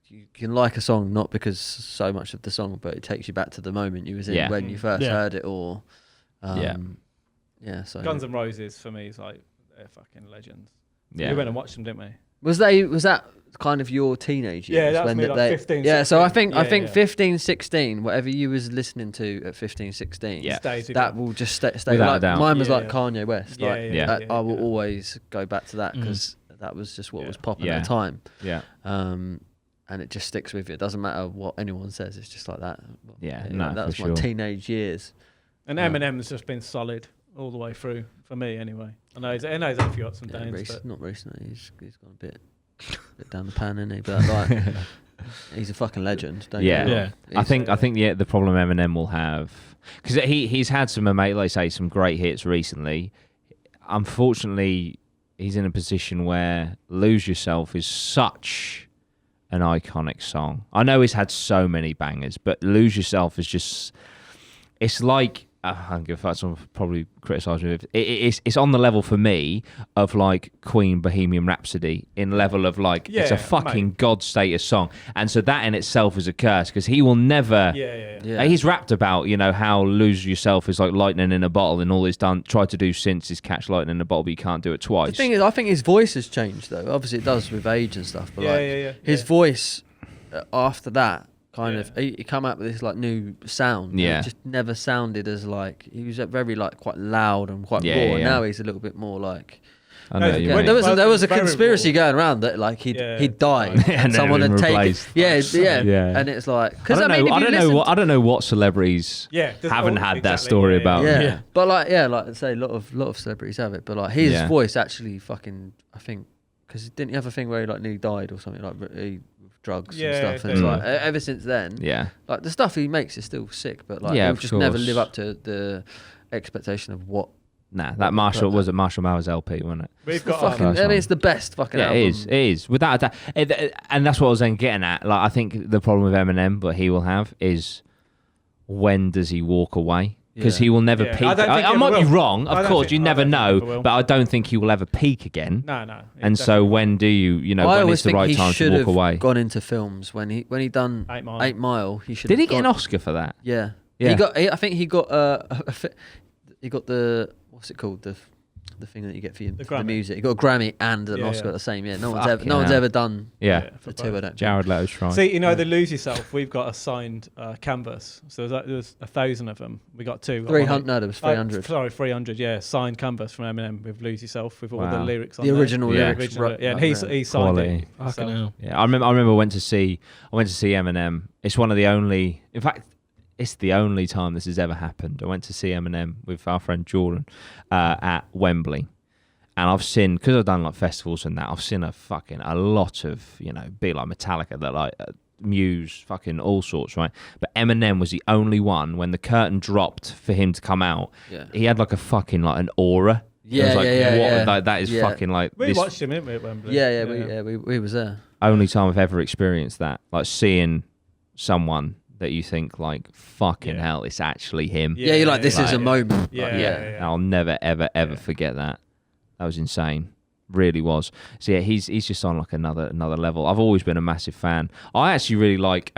Speaker 1: you can like a song not because so much of the song, but it takes you back to the moment you was in when you first heard it, or So
Speaker 4: Guns N' Roses for me is like, they're fucking legends.
Speaker 3: Yeah.
Speaker 4: We went and watched them, didn't we?
Speaker 1: Was that kind of your teenage years?
Speaker 4: Yeah, that's when me, like 15, 16.
Speaker 1: So I think 15, 16, whatever you was listening to at 15, 16, that will just stay. Like, mine was like Kanye West. I will always go back to that because that was just what was popping at the time.
Speaker 3: Yeah.
Speaker 1: And it just sticks with you. It doesn't matter what anyone says. It's just like that.
Speaker 3: Yeah,
Speaker 1: that was my teenage years.
Speaker 4: And Eminem's just been solid all the way through for me, anyway. I know he's had a few ups and downs, but
Speaker 1: not recently. He's gone a bit down the pan, isn't he? But like, he's a fucking legend. Don't you?
Speaker 3: I think the problem Eminem will have, because he's had some some great hits recently. Unfortunately, he's in a position where "Lose Yourself" is such an iconic song. I know he's had so many bangers, but "Lose Yourself" is just, it's like, I don't give a fuck, someone probably criticise me. It's on the level for me of like Queen Bohemian Rhapsody, in level of like, it's a fucking God status song. And so that in itself is a curse, because he will never... He's rapped about, how Lose Yourself is like lightning in a bottle, and all he's tried to do since is catch lightning in a bottle, but you can't do it twice.
Speaker 1: The thing is, I think his voice has changed though. Obviously it does with age and stuff, but his voice after that kind of he come out with this like new sound.
Speaker 3: Yeah,
Speaker 1: it just never sounded as like he was very like quite loud and quite raw.
Speaker 3: Yeah.
Speaker 1: And now he's a little bit more like.
Speaker 3: I know
Speaker 1: There was a conspiracy going around that like he'd died and someone had taken and it's like because I
Speaker 3: don't know what celebrities haven't had that story about
Speaker 1: but like I say a lot of celebrities have it, but like his voice actually fucking I think because didn't he have a thing where he like nearly died or something like drugs and stuff, and it's like ever since then like the stuff he makes is still sick, but like he'll just never live up to the expectation of what. Nah,
Speaker 3: that Marshall was it Marshall Mathers LP, wasn't it?
Speaker 4: We've got
Speaker 1: I mean, it's the best fucking album.
Speaker 3: It is without a doubt, and that's what I was then getting at. Like, I think the problem with Eminem, but he will have, is when does he walk away? Because he will never peak. I might be wrong, of course, you never know, but I don't think he will ever peak again.
Speaker 4: No.
Speaker 3: And so when do you when is the right time to walk away?
Speaker 1: Gone into films when he done 8 Mile. He should.
Speaker 3: Did he get an Oscar for that?
Speaker 1: Yeah. I think he got the. What's it called? The thing that you get for the music. You got a Grammy and an Oscar at the same year. No one's ever done the two. I don't.
Speaker 3: Jared Leto's trying.
Speaker 4: See, the Lose Yourself. We've got a signed canvas. So there was 1,000 of them. We got 2.
Speaker 1: 300. No, there was 300.
Speaker 4: Sorry, 300. Yeah, signed canvas from Eminem with Lose Yourself with all the lyrics on
Speaker 1: the original lyrics.
Speaker 4: And he signed it.
Speaker 3: Yeah, I remember. I went to see Eminem. It's one of the only. In fact. It's the only time this has ever happened. I went to see Eminem with our friend Jordan at Wembley, and I've seen, because I've done like festivals and that, I've seen a lot of be like Metallica, that like Muse, fucking all sorts, right? But Eminem was the only one when the curtain dropped for him to come out. Yeah. He had like a fucking like an aura. That is fucking like.
Speaker 4: We watched him, didn't we, at Wembley?
Speaker 1: We was there.
Speaker 3: Only time I've ever experienced that, like seeing someone that you think like fucking hell, it's actually him.
Speaker 1: Yeah, you're like, this is a moment.
Speaker 3: I'll never ever forget that. That was insane, really was. So yeah, he's just on like another level. I've always been a massive fan. I actually really like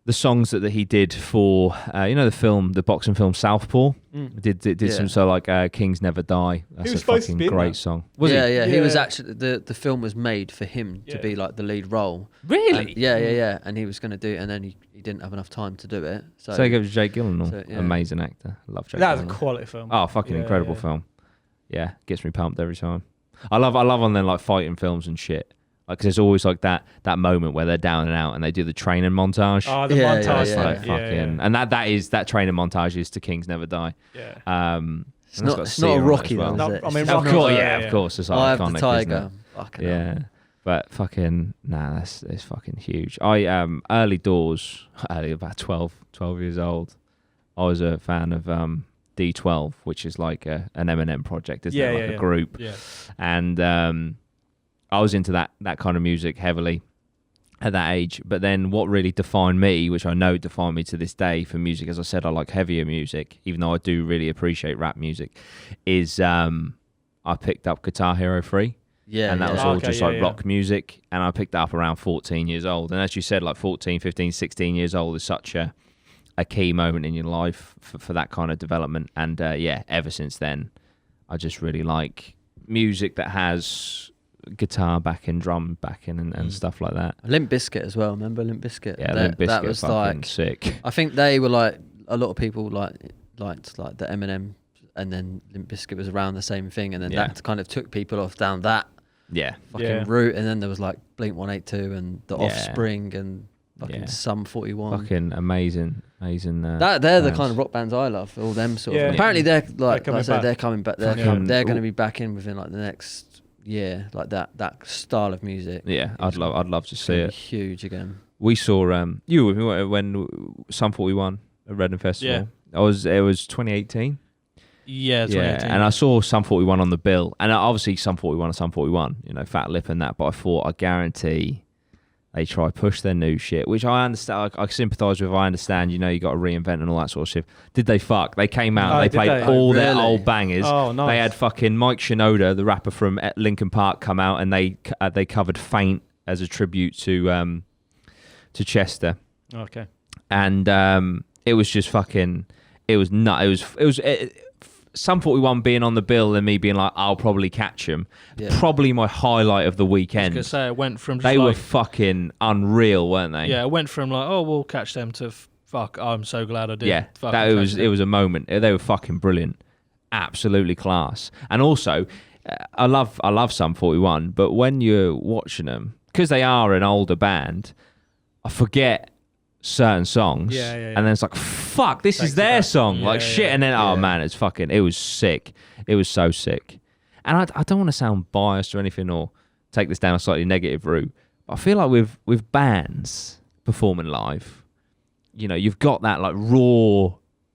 Speaker 3: the songs that he did for the boxing film Southpaw. Did some, so like Kings Never Die. That's a fucking great song.
Speaker 1: He was actually the film was made for him to be like the lead role.
Speaker 3: Really?
Speaker 1: And, and he was going to do it, and then he didn't have enough time to do it. So
Speaker 3: he goes to Jake Gyllenhaal, amazing actor. Love Jake.
Speaker 4: That was a quality film.
Speaker 3: Oh, fucking incredible film. Yeah, gets me pumped every time. I love on then like fighting films and shit. Because there's always like that moment where they're down and out and they do the training montage.
Speaker 4: Oh, the montage.
Speaker 3: And that training montage is to Kings Never Die.
Speaker 1: Yeah. It's not a Rocky
Speaker 3: well.
Speaker 1: though, is it?
Speaker 3: I mean, of course. It's like iconic,
Speaker 1: the Tiger.
Speaker 3: But fucking it's fucking huge. I early doors, about 12 years old, I was a fan of D12, which is like an Eminem project, isn't it? Like a group. Yeah. And I was into that kind of music heavily at that age. But then what really defined me, which I know defined me to this day for music, as I said, I like heavier music, even though I do really appreciate rap music, is I picked up Guitar Hero 3. Yeah, and that was all rock music. And I picked that up around 14 years old. And as you said, like 14, 15, 16 years old is such a key moment in your life for that kind of development. And ever since then, I just really like music that has guitar backing, drum backing, and stuff like that.
Speaker 1: Limp Bizkit as well. Remember Limp Bizkit?
Speaker 3: Yeah, Limp Bizkit that was like
Speaker 1: sick. I think they were like a lot of people liked the Eminem, and then Limp Bizkit was around the same thing, and then that kind of took people off down that fucking route. And then there was like Blink 182 and The Offspring and fucking Sum 41.
Speaker 3: Fucking amazing.
Speaker 1: They're the kind of rock bands I love. All them sort of. Apparently they're like I said, they're coming back. They're going to be back in within like the next. Yeah, like that style of music.
Speaker 3: Yeah, I'd love to see it.
Speaker 1: Huge again.
Speaker 3: We saw you when Sum 41 at Reading Festival. Yeah. It was 2018.
Speaker 2: Yeah, 2018.
Speaker 3: And I saw Sum 41 on the bill, and obviously Sum 41 and Sum 41, Fat Lip and that. But I thought, I guarantee they try push their new shit, which I understand. I sympathise with. I understand. You got to reinvent and all that sort of shit. Did they fuck? They came out. They played all their old bangers.
Speaker 4: Oh, nice.
Speaker 3: They had fucking Mike Shinoda, the rapper from Linkin Park, come out, and they covered "Faint" as a tribute to Chester.
Speaker 4: Okay.
Speaker 3: And it was just fucking. It was nuts. Sum 41 being on the bill and me being like, I'll probably catch them. Probably my highlight of the weekend.
Speaker 2: I was going to say, it went from just
Speaker 3: they were fucking unreal, weren't they?
Speaker 2: Yeah, it went from like, oh, we'll catch them to fuck, I'm so glad I did.
Speaker 3: Yeah, it was a moment. They were fucking brilliant. Absolutely class. And also, I love Sum 41, but when you're watching them, because they are an older band, I forget certain songs, and then it's like, fuck, this is their song, shit, and then oh man, it was sick. It was so sick. And I don't want to sound biased or anything or take this down a slightly negative route, but I feel like with bands performing live, you know, you've got that like raw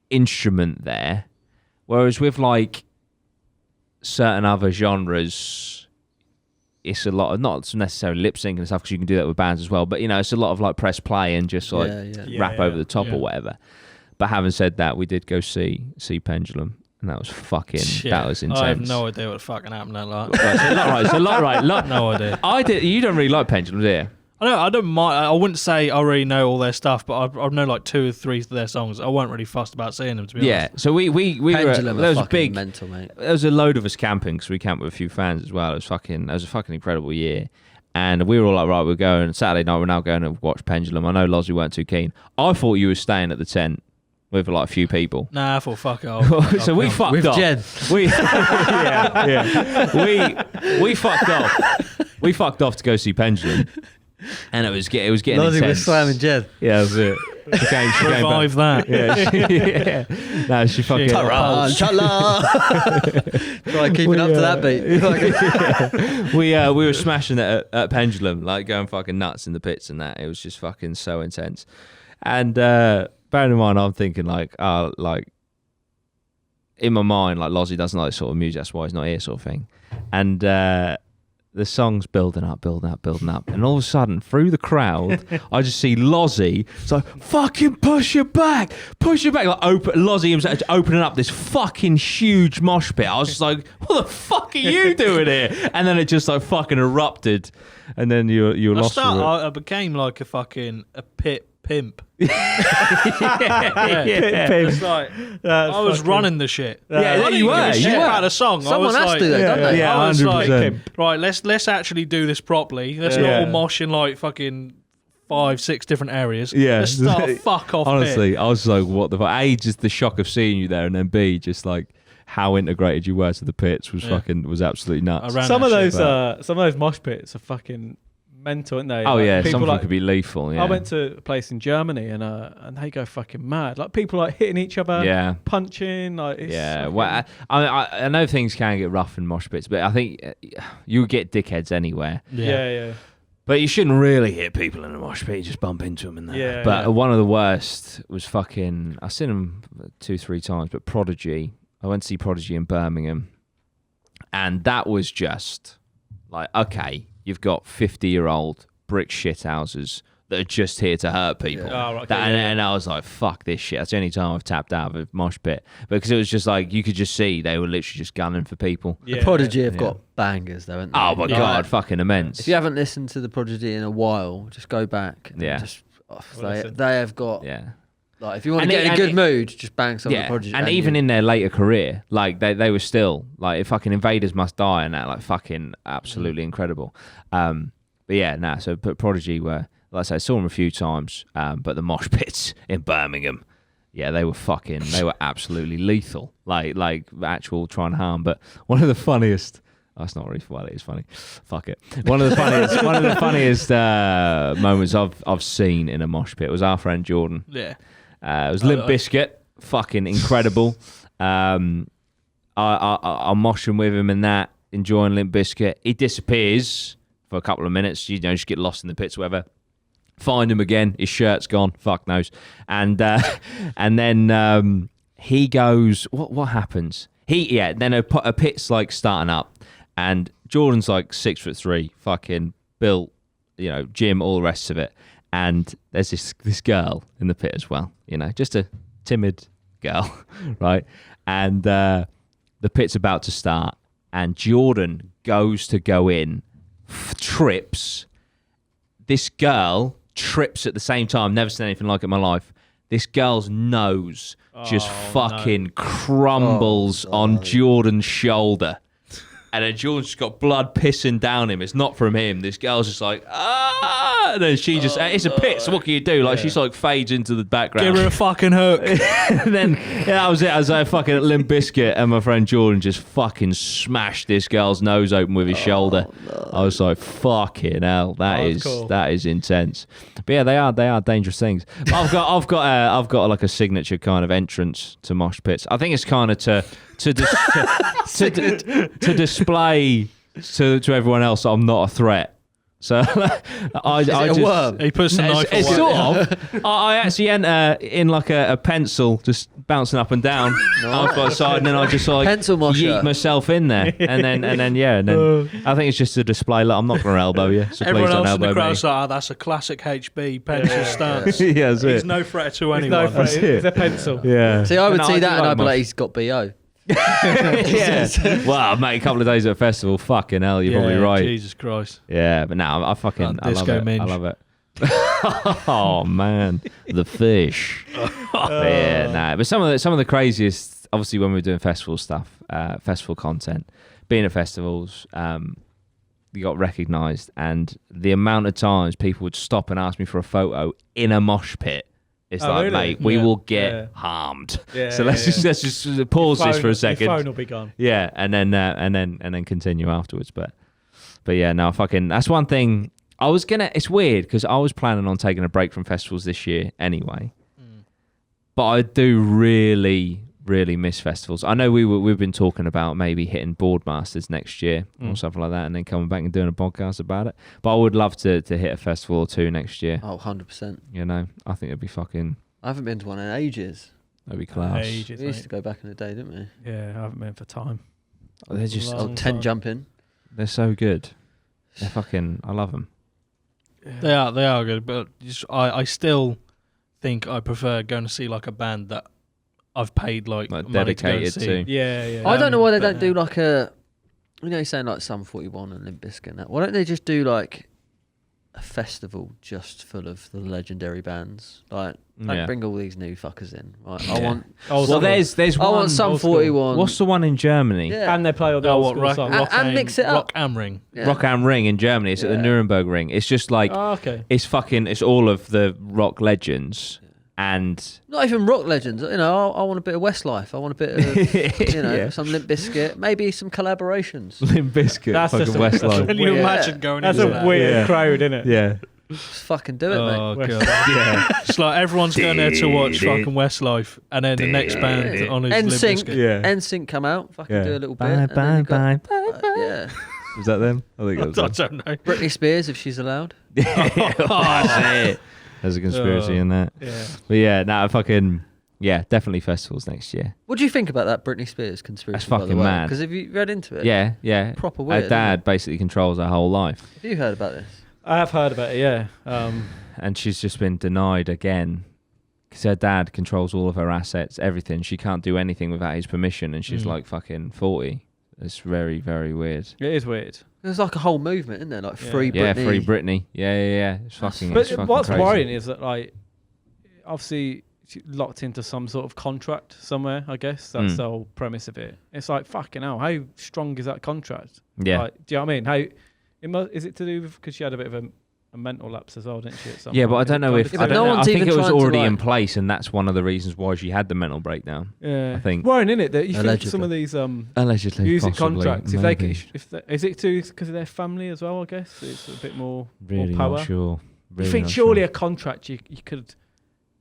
Speaker 3: instrument there, whereas with like certain other genres, it's a lot of, not necessarily lip syncing and stuff, because you can do that with bands as well, but you know, it's a lot of like press play and just like rap over the top or whatever. But having said that, we did go see Pendulum, and that was fucking that was intense.
Speaker 2: I have no idea what fucking happened that night.
Speaker 3: No idea. I did. You don't really like Pendulum, do you?
Speaker 2: I don't mind. I wouldn't say I already know all their stuff, but I know like 2 or 3 of their songs. I weren't really fussed about seeing them, to be honest.
Speaker 3: Yeah, so we
Speaker 1: Pendulum
Speaker 3: were, there was a big
Speaker 1: mental, mate.
Speaker 3: There was a load of us camping, because we camped with a few fans as well. It was a fucking incredible year, and we were all like, right, we're going Saturday night. We're now going to watch Pendulum. I know Lozzy weren't too keen. I thought you were staying at the tent with like a few people.
Speaker 2: Nah, I thought fuck it.
Speaker 3: So we fucked
Speaker 1: with
Speaker 3: off.
Speaker 1: Jen.
Speaker 3: We fucked off. We fucked off to go see Pendulum. And it was getting
Speaker 1: Lozzy
Speaker 3: intense.
Speaker 1: was slamming Jen.
Speaker 3: Yeah, that was it. She came
Speaker 2: Revive that.
Speaker 3: Yeah. No, she fucking...
Speaker 1: Try keeping up to that beat.
Speaker 3: We were smashing it at Pendulum, like going fucking nuts in the pits and that. It was just fucking so intense. And bearing in mind, I'm thinking like in my mind, like Lozzy doesn't like sort of music, that's why he's not here, sort of thing. And the song's building up, and all of a sudden, through the crowd, I just see Lozzy. It's like, fucking push it back. Like Lozzy himself opening up this fucking huge mosh pit. I was just like, what the fuck are you doing here? And then it just like fucking erupted, and then you were lost.
Speaker 2: I became like a pit pimp.
Speaker 3: Pimp.
Speaker 2: It's like, I was running the shit.
Speaker 3: Yeah, you were.
Speaker 2: You were about a song.
Speaker 1: Someone has to do that, don't they?
Speaker 3: Yeah, 100%.
Speaker 2: Right, let's actually do this properly. Let's not all mosh in like fucking 5-6 different areas.
Speaker 3: Yeah.
Speaker 2: Let's start a fuck off.
Speaker 3: Honestly,
Speaker 2: pit.
Speaker 3: I was like, what the fuck? A, just the shock of seeing you there, and then B, just like how integrated you were to the pits was absolutely nuts.
Speaker 4: Some of those mosh pits are fucking mental, aren't they?
Speaker 3: Oh,
Speaker 4: like,
Speaker 3: yeah,
Speaker 4: some
Speaker 3: like, could be lethal. Yeah.
Speaker 4: I went to a place in Germany and they go fucking mad. Like people like hitting each other, punching. Like, it's
Speaker 3: well, I know things can get rough in mosh pits, but I think you get dickheads anywhere.
Speaker 4: Yeah.
Speaker 3: But you shouldn't really hit people in a mosh pit. You just bump into them in there.
Speaker 4: Yeah,
Speaker 3: but one of the worst was fucking. I've seen them 2-3 times, but Prodigy. I went to see Prodigy in Birmingham, and that was just like, okay, you've got 50-year-old brick shithouses that are just here to hurt people.
Speaker 4: Yeah. Oh, right,
Speaker 3: and I was like, fuck this shit. That's the only time I've tapped out of a mosh pit. Because it was just like, you could just see they were literally just gunning for people.
Speaker 1: Yeah. The Prodigy have got bangers though, haven't they?
Speaker 3: Oh my God, fucking immense.
Speaker 1: If you haven't listened to the Prodigy in a while, just go back. And just, they have got...
Speaker 3: Yeah.
Speaker 1: Like, if you want to get in a good mood, just bang some of the Prodigy.
Speaker 3: And even in their later career, like they were still like, fucking Invaders Must Die and that, like fucking absolutely incredible. So Prodigy were, like I say, I saw them a few times, but the mosh pits in Birmingham, they were absolutely lethal, like actual trying to harm. But one of the funniest. That's not really funny. It's funny. Fuck it. One of the funniest moments I've seen in a mosh pit was our friend Jordan.
Speaker 2: Yeah.
Speaker 3: It was Limp Bizkit, fucking incredible. I'm moshing with him and that, enjoying Limp Bizkit. He disappears for a couple of minutes, just get lost in the pits or whatever. Find him again, his shirt's gone, fuck knows. And then he goes, what happens? Then a pit's like starting up, and Jordan's like 6'3", fucking built, gym, all the rest of it. And there's this girl in the pit as well, just a timid girl, right? And the pit's about to start, and Jordan goes to go in, trips. This girl trips at the same time. Never seen anything like it in my life. This girl's nose just fucking crumbles on Jordan's shoulder. And then Jordan's just got blood pissing down him. It's not from him. This girl's just like, ah! And then she just, it's a pit, so what can you do? Like, she's like fades into the background.
Speaker 2: Give her a fucking hook.
Speaker 3: And then, that was it. I was like fucking Limp Bizkit, and my friend Jordan just fucking smashed this girl's nose open with his shoulder. No. I was like, fucking hell, that is intense. But yeah, they are dangerous things. But I've got like a signature kind of entrance to mosh pits. I think it's kind of to display to everyone else that I'm not a threat. So I just
Speaker 1: worm?
Speaker 2: He puts the knife
Speaker 3: it's sort of. I actually enter in like a pencil, just bouncing up and down on by the side, and then I just like
Speaker 1: pencil
Speaker 3: yeet myself in there, and then I think it's just a display. Like, I'm not going to elbow you. So
Speaker 2: everyone
Speaker 3: please
Speaker 2: else
Speaker 3: don't
Speaker 2: in the
Speaker 3: elbow
Speaker 2: crowd's
Speaker 3: me.
Speaker 2: like, that's a classic HB pencil stance.
Speaker 3: Yeah, that's
Speaker 2: He's
Speaker 3: it.
Speaker 2: no threat to anyone.
Speaker 4: It's a pencil.
Speaker 3: Yeah.
Speaker 1: See, I would see
Speaker 3: I
Speaker 1: that
Speaker 3: do
Speaker 1: and I'd be
Speaker 3: mosh.
Speaker 1: like, he's got BO.
Speaker 3: Yeah. Well, mate, a couple of days at a festival. Fucking hell, you're probably right.
Speaker 2: Jesus Christ.
Speaker 3: Yeah, but now I fucking I love
Speaker 2: disco
Speaker 3: it.
Speaker 2: minge.
Speaker 3: I love it. Oh man, the fish. Yeah, nah. But some of the craziest, obviously, when we were doing festival stuff, festival content, being at festivals, you got recognised, and the amount of times people would stop and ask me for a photo in a mosh pit. It's like, really? Mate, we will get harmed. Yeah, so let's just pause this for a second.
Speaker 4: Your phone will be gone.
Speaker 3: Yeah, and then continue afterwards. But yeah, no, fucking. That's one thing. It's weird because I was planning on taking a break from festivals this year anyway. But I do really, really miss festivals. I know we've been talking about maybe hitting Boardmasters next year or something like that, and then coming back and doing a podcast about it. But I would love to hit a festival or two next year.
Speaker 1: Oh, 100%.
Speaker 3: You know, I think it'd be fucking.
Speaker 1: I haven't been to one in ages.
Speaker 3: That'd be class.
Speaker 4: Ages,
Speaker 1: we used to go back in the day, didn't we?
Speaker 4: Yeah, I haven't been for time.
Speaker 3: They're just
Speaker 1: tent jumping.
Speaker 3: They're so good. They're fucking. I love them.
Speaker 2: Yeah. They are good, but I still think I prefer going to see like a band that I've paid like money
Speaker 3: dedicated
Speaker 2: to. Go and see.
Speaker 3: to.
Speaker 4: Yeah.
Speaker 1: I don't know why they don't do like a. You know, you're saying like Sum 41 and Limp Bizkit and that. Why don't they just do like a festival just full of the legendary bands? Like, don't bring all these new fuckers in. Right? I want.
Speaker 3: There's one.
Speaker 1: I want Sum 41.
Speaker 3: What's the one in Germany?
Speaker 1: Yeah.
Speaker 4: And they play all the old school songs.
Speaker 1: And mix it up.
Speaker 2: Rock am Ring.
Speaker 1: Yeah.
Speaker 3: Rock am Ring in Germany. It's at the Nuremberg Ring. It's just like it's all of the rock legends. And
Speaker 1: not even rock legends, you know. I want a bit of Westlife. I want a bit of, some Limp Bizkit, maybe some collaborations.
Speaker 3: Limp Bizkit,
Speaker 4: that's
Speaker 3: fucking
Speaker 4: just
Speaker 3: Westlife.
Speaker 2: Can you imagine going
Speaker 4: that's
Speaker 2: into
Speaker 4: a
Speaker 2: that?
Speaker 4: weird crowd, isn't it?
Speaker 3: Yeah.
Speaker 1: Just fucking do it, mate.
Speaker 2: Oh god. Yeah. It's like everyone's going there to watch fucking Westlife, and then the next band on his Limp Bizkit.
Speaker 1: NSYNC come out, fucking do a little
Speaker 3: bye,
Speaker 1: bit.
Speaker 3: Bye.
Speaker 1: Yeah.
Speaker 3: Was that them? I think it was
Speaker 2: I don't know.
Speaker 1: Britney Spears, if she's allowed.
Speaker 3: That's it. There's a conspiracy in that.
Speaker 4: Yeah.
Speaker 3: But yeah, definitely festivals next year.
Speaker 1: What do you think about that Britney Spears conspiracy?
Speaker 3: That's fucking mad.
Speaker 1: Because have you read into it?
Speaker 3: Yeah.
Speaker 1: Proper weird.
Speaker 3: Her dad basically controls her whole life.
Speaker 1: Have you heard about this?
Speaker 4: I have heard about it, yeah.
Speaker 3: And she's just been denied again because her dad controls all of her assets, everything. She can't do anything without his permission, and she's like fucking 40. It's very, very weird.
Speaker 4: It is weird.
Speaker 1: There's like a whole movement, isn't there? Like free Britney.
Speaker 3: Yeah, free Britney. Yeah. It's fucking.
Speaker 4: But
Speaker 3: it's fucking
Speaker 4: what's
Speaker 3: crazy.
Speaker 4: worrying is that, like, obviously she's locked into some sort of contract somewhere. I guess that's the whole premise of it. It's like, fucking hell, how strong is that contract?
Speaker 3: Yeah.
Speaker 4: Like, do you know what I mean? Is it to do with because she had a bit of a mental lapse as well, didn't she? At some
Speaker 3: Yeah,
Speaker 4: point?
Speaker 3: but I don't know if I
Speaker 1: no
Speaker 3: don't know. I
Speaker 1: one's
Speaker 3: think
Speaker 1: even
Speaker 3: it was
Speaker 1: trying to,
Speaker 3: already
Speaker 1: like-
Speaker 3: in place, and that's one of the reasons why she had the mental breakdown.
Speaker 4: Yeah,
Speaker 3: I think.
Speaker 4: worrying, isn't it? That you think
Speaker 1: Allegedly.
Speaker 4: some of these
Speaker 3: Allegedly,
Speaker 4: music
Speaker 3: possibly,
Speaker 4: contracts,
Speaker 3: maybe.
Speaker 4: is it too because of their family as well? I guess it's a bit more
Speaker 3: Really
Speaker 4: more power.
Speaker 3: not sure. Really
Speaker 4: you think
Speaker 3: not
Speaker 4: surely
Speaker 3: sure.
Speaker 4: a contract you could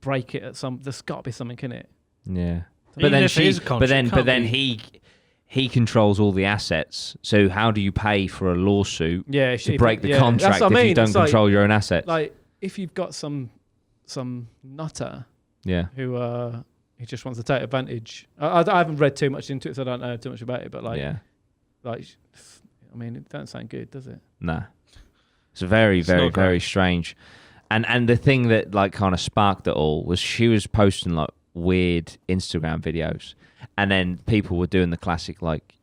Speaker 4: break it at some? There's got to be something in it.
Speaker 3: Yeah, but
Speaker 2: Even
Speaker 3: then
Speaker 2: if it is a contract,
Speaker 3: but then
Speaker 2: can't
Speaker 3: he controls all the assets. So how do you pay for a lawsuit
Speaker 4: Yeah,
Speaker 3: to break the contract if you don't control your own assets?
Speaker 4: Like if you've got some nutter who just wants to take advantage. I haven't read too much into it, so I don't know too much about it. But I mean, it doesn't sound good, does it?
Speaker 3: Nah. It's very, very, very strange. And the thing that like kind of sparked it all was she was posting like weird Instagram videos, and then people were doing the classic like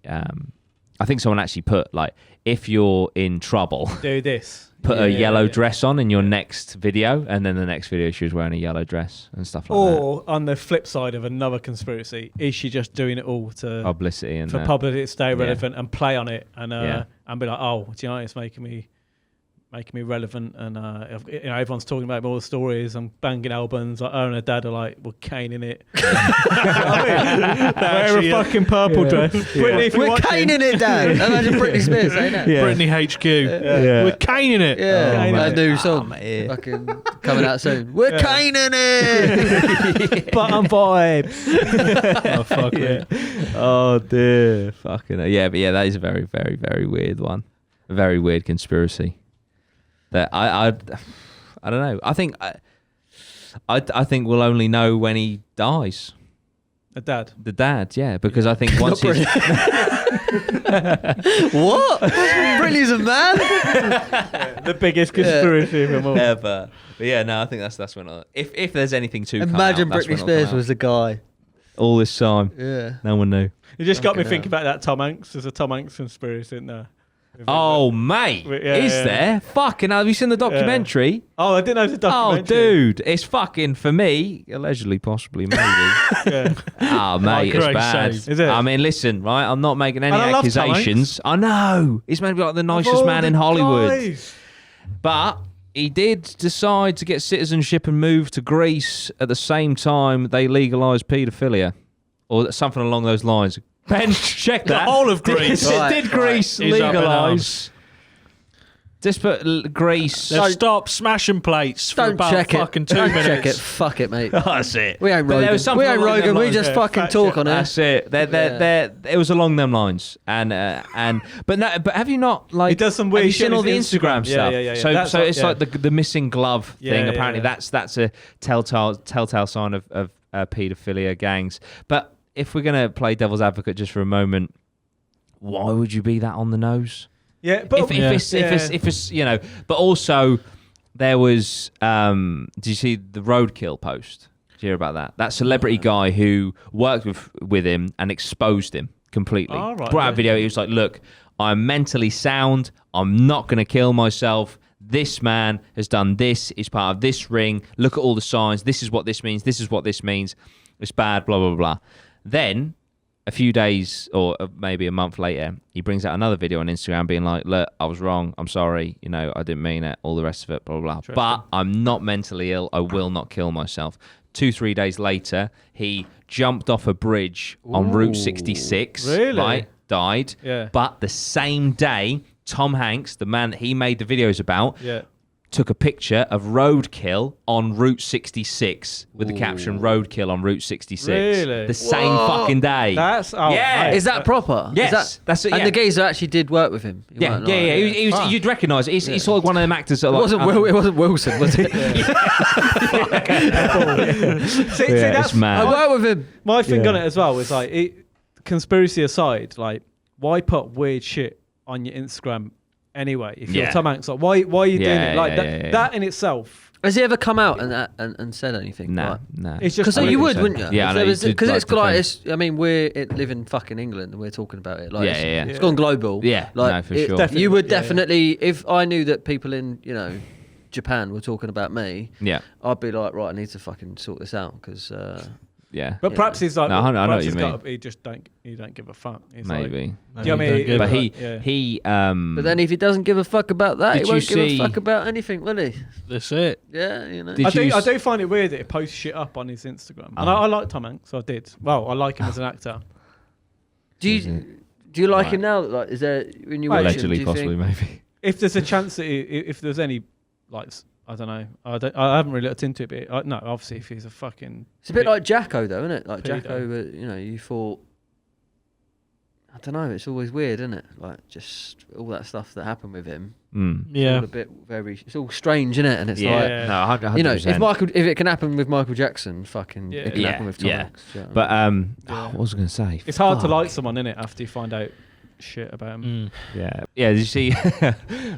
Speaker 3: I think someone actually put like, if you're in trouble,
Speaker 4: do this.
Speaker 3: Put a yellow dress on in your next video, and then the next video she was wearing a yellow dress and stuff like that.
Speaker 4: Or on the flip side of another conspiracy, is she just doing it all to
Speaker 3: publicity and
Speaker 4: for publicity to stay relevant and play on it and be like, oh, do you know, it's making me relevant, and everyone's talking about all the stories. I'm banging albums. Like her and her dad are like, we're caning it. Wear a fucking purple dress. Britney, if
Speaker 1: we're caning it, Dad. Imagine Britney Spears saying that.
Speaker 2: Britney HQ. We're caning it.
Speaker 1: A new song fucking coming out soon. We're caning it.
Speaker 4: Button vibes.
Speaker 2: Oh fuck it.
Speaker 3: Oh dear. Fucking yeah, but that is a very, very, very weird one. A very weird conspiracy. That I don't know. I think think we'll only know when he dies.
Speaker 4: The dad,
Speaker 3: yeah, because I think once he's
Speaker 1: what? Britney's a man.
Speaker 4: The biggest conspiracy of them all
Speaker 3: ever. But yeah, no, I think that's when. If there's anything to
Speaker 1: imagine Britney Spears was the guy
Speaker 3: all this time.
Speaker 1: Yeah,
Speaker 3: no one knew.
Speaker 4: It just got me thinking about that Tom Hanks. There's a Tom Hanks conspiracy in there.
Speaker 3: Oh, mate. Is there? Fucking hell. Have you seen the documentary?
Speaker 4: Yeah. Oh, I didn't know it was a documentary.
Speaker 3: Oh, dude. It's fucking, for me, allegedly, possibly, maybe. Oh, mate, it's bad.
Speaker 4: Is it?
Speaker 3: I mean, listen, right? I'm not making any accusations. I know. He's maybe like the nicest man in Hollywood.
Speaker 4: Guys.
Speaker 3: But he did decide to get citizenship and move to Greece at the same time they legalised paedophilia. Or something along those lines. Ben, check that.
Speaker 2: The whole of Greece.
Speaker 3: Did Greece legalise? Just put Greece.
Speaker 2: Stop smashing plates for about fucking 2 minutes.
Speaker 1: Check it. Fuck it, mate.
Speaker 3: That's it.
Speaker 1: We ain't Rogan. We ain't Rogan. We just fucking talk on it.
Speaker 3: That's it. It was along them lines. But have you not like?
Speaker 4: He does some weird.
Speaker 3: Have you seen all the Instagram stuff?
Speaker 4: Yeah.
Speaker 3: So it's like the missing glove thing. Apparently, that's a telltale sign of paedophilia gangs. But if we're gonna play devil's advocate just for a moment, why would you be that on the nose?
Speaker 4: Yeah, but
Speaker 3: if it's but also there was did you see the roadkill post? Did you hear about that? That celebrity guy who worked with him and exposed him completely.
Speaker 4: Oh, right,
Speaker 3: brought out a video. He was like, "Look, I'm mentally sound. I'm not gonna kill myself. This man has done this. He's part of this ring. Look at all the signs. This is what this means. This is what this means. It's bad. Blah blah blah." Then, a few days or maybe a month later, he brings out another video on Instagram being like, look, I was wrong. I'm sorry. I didn't mean it. All the rest of it, blah, blah, blah. But I'm not mentally ill. I will not kill myself. 2-3 days later, he jumped off a bridge on Route 66.
Speaker 4: Really?
Speaker 3: Right? Died.
Speaker 4: Yeah.
Speaker 3: But the same day, Tom Hanks, the man that he made the videos about, took a picture of roadkill on Route 66 with the caption "Roadkill on Route 66."
Speaker 4: Really?
Speaker 3: The same fucking day.
Speaker 4: That's
Speaker 3: Mate.
Speaker 1: Is that proper?
Speaker 3: Yes, that's it. Yeah.
Speaker 1: And the geezer actually did work with him.
Speaker 3: Yeah. He was, you'd recognise it. He's sort of one of them actors that
Speaker 1: it wasn't Wilson, was it?
Speaker 4: See, that's
Speaker 3: mad.
Speaker 1: I worked with him.
Speaker 4: My thing on it as well was like, conspiracy aside, like, why put weird shit on your Instagram? Anyway, if you're Tom Hanks, like, why are you doing it? Like that in itself.
Speaker 1: Has he ever come out and said anything?
Speaker 3: No.
Speaker 4: It's just
Speaker 1: because you would, wouldn't you?
Speaker 3: Yeah,
Speaker 1: because it's like I mean, we live in fucking England and we're talking about it. Like, it's gone global.
Speaker 3: Yeah,
Speaker 1: like,
Speaker 3: for sure.
Speaker 1: You would definitely, if I knew that people in Japan were talking about me, I'd be like, right, I need to fucking sort this out because.
Speaker 4: But perhaps he's like,
Speaker 3: I know what you mean.
Speaker 4: He don't give a fuck. He's
Speaker 3: maybe.
Speaker 4: Like, do you know what I mean?
Speaker 3: But
Speaker 4: he
Speaker 1: But then if he doesn't give a fuck about that, he won't give a fuck about anything, will he?
Speaker 2: That's it.
Speaker 1: Yeah,
Speaker 4: I do find it weird that he posts shit up on his Instagram. And I like Tom Hanks, so I did. Well, I like him as an actor.
Speaker 1: Do you like him now? Like, is there when you watch
Speaker 3: allegedly,
Speaker 1: him,
Speaker 3: possibly, maybe.
Speaker 4: If there's a chance that if there's any like. I don't know. I haven't really looked into it, but no, obviously, if he's a fucking...
Speaker 1: It's a bit like Jacko, though, isn't it? Like Jacko, you thought... I don't know, it's always weird, isn't it? Like, just all that stuff that happened with him.
Speaker 2: Yeah.
Speaker 1: It's all strange, isn't it? And it's like...
Speaker 3: No, 100%.
Speaker 1: If it can happen with Michael Jackson, fucking... It can happen with Tom Hanks.
Speaker 3: But, what was I going to say?
Speaker 4: It's hard to like someone, isn't it, after you find out shit about him.
Speaker 3: Yeah. Did you see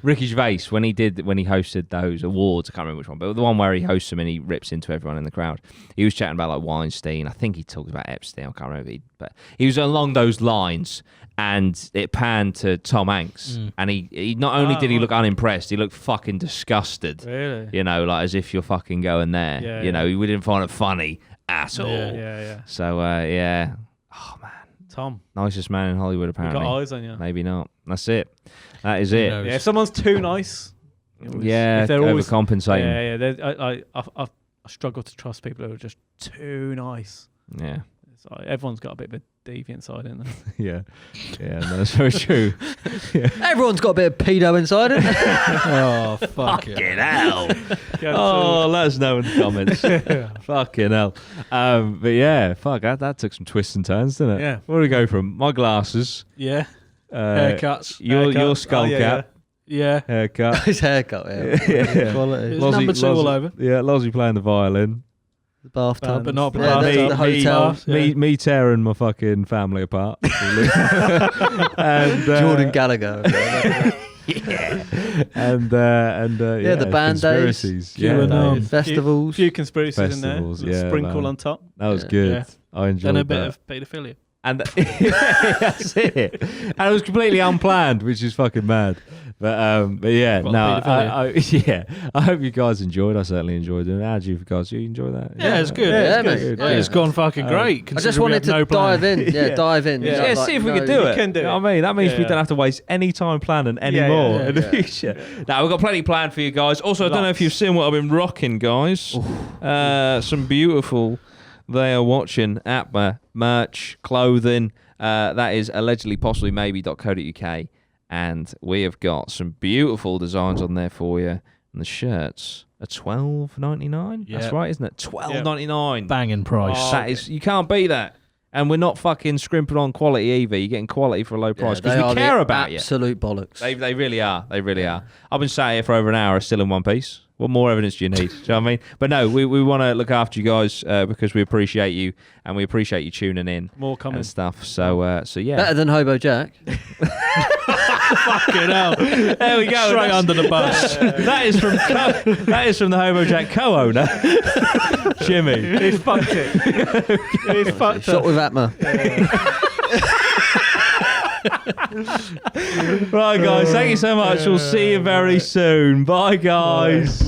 Speaker 3: Ricky Gervais when he hosted those awards? I can't remember which one, but the one where he hosts them and he rips into everyone in the crowd. He was chatting about like Weinstein. I think he talked about Epstein. I can't remember, but he was along those lines. And it panned to Tom Hanks, and he not only did he look unimpressed, he looked fucking disgusted.
Speaker 4: Really?
Speaker 3: You know, like as if you're fucking going there.
Speaker 4: Yeah,
Speaker 3: you know, we didn't find it funny at all.
Speaker 4: Yeah.
Speaker 3: So yeah. Oh man,
Speaker 4: Tom,
Speaker 3: nicest man in Hollywood apparently.
Speaker 4: You got eyes on you.
Speaker 3: Maybe not. That's it. That is it.
Speaker 4: Yeah, if someone's too nice.
Speaker 3: If they're overcompensating.
Speaker 4: Yeah. I struggle to trust people who are just too nice.
Speaker 3: Yeah.
Speaker 4: It's like, everyone's got a bit of a deviant side in them.
Speaker 3: Yeah, that's very true.
Speaker 1: Everyone's got a bit of pedo inside it.
Speaker 2: Oh, fucking
Speaker 3: hell. Let us know in the comments. Fucking hell. But yeah, fuck, that took some twists and turns, didn't it?
Speaker 4: Yeah.
Speaker 3: Where do we go from? My glasses.
Speaker 2: Yeah.
Speaker 3: Haircuts. Your skull cap.
Speaker 2: Yeah.
Speaker 3: Haircut.
Speaker 1: His haircut,
Speaker 2: yeah. Quality. Number 2 all over.
Speaker 3: Yeah, Lozzy playing the violin.
Speaker 1: The bathtub.
Speaker 2: But not
Speaker 1: the hotel.
Speaker 3: Me tearing my fucking family apart. And
Speaker 1: Jordan Gallagher.
Speaker 3: And
Speaker 1: the band days, festivals,
Speaker 4: few conspiracies in there. Sprinkle on top.
Speaker 3: That was good. Yeah. I enjoyed
Speaker 2: and a
Speaker 3: that.
Speaker 2: bit of paedophilia.
Speaker 3: And that's it. And it was completely unplanned, which is fucking mad. But yeah, I hope you guys enjoyed. I certainly enjoyed it. How did you guys? You enjoy that?
Speaker 2: Yeah, it's good. It's gone fucking great.
Speaker 1: I just wanted to dive in. Dive in.
Speaker 3: Yeah, see if we could do it.
Speaker 4: Can do it.
Speaker 3: You know what I mean? That means we don't have to waste any time planning anymore in the future. Now we've got plenty planned for you guys. Also, I don't know if you've seen what I've been rocking, guys. Some beautiful. They are watching APMA merch, clothing. That is allegedly, possibly, maybe.co.uk. And we have got some beautiful designs on there for you. And the shirts are $12.99. That's right, isn't it? $12.99.
Speaker 2: Banging price.
Speaker 3: That is, you can't beat that. And we're not fucking scrimping on quality either. You're getting quality for a low price because we care about you.
Speaker 1: Absolute bollocks.
Speaker 3: They really are. They really are. I've been sat here for over an hour still in one piece. What more evidence do you need? Do you know what I mean? But no, we want to look after you guys because we appreciate you and we appreciate you tuning in.
Speaker 4: More coming.
Speaker 3: And stuff. So yeah.
Speaker 1: Better than Hobo Jack.
Speaker 2: Fucking hell.
Speaker 3: There we go.
Speaker 2: Straight under the bus.
Speaker 3: That is from the Hobo Jack co-owner, Jimmy.
Speaker 4: He's fucked it. He's fucked it.
Speaker 1: Shot with APMA.
Speaker 3: Right, guys. Thank you so much. We'll see you very soon. Bye, guys.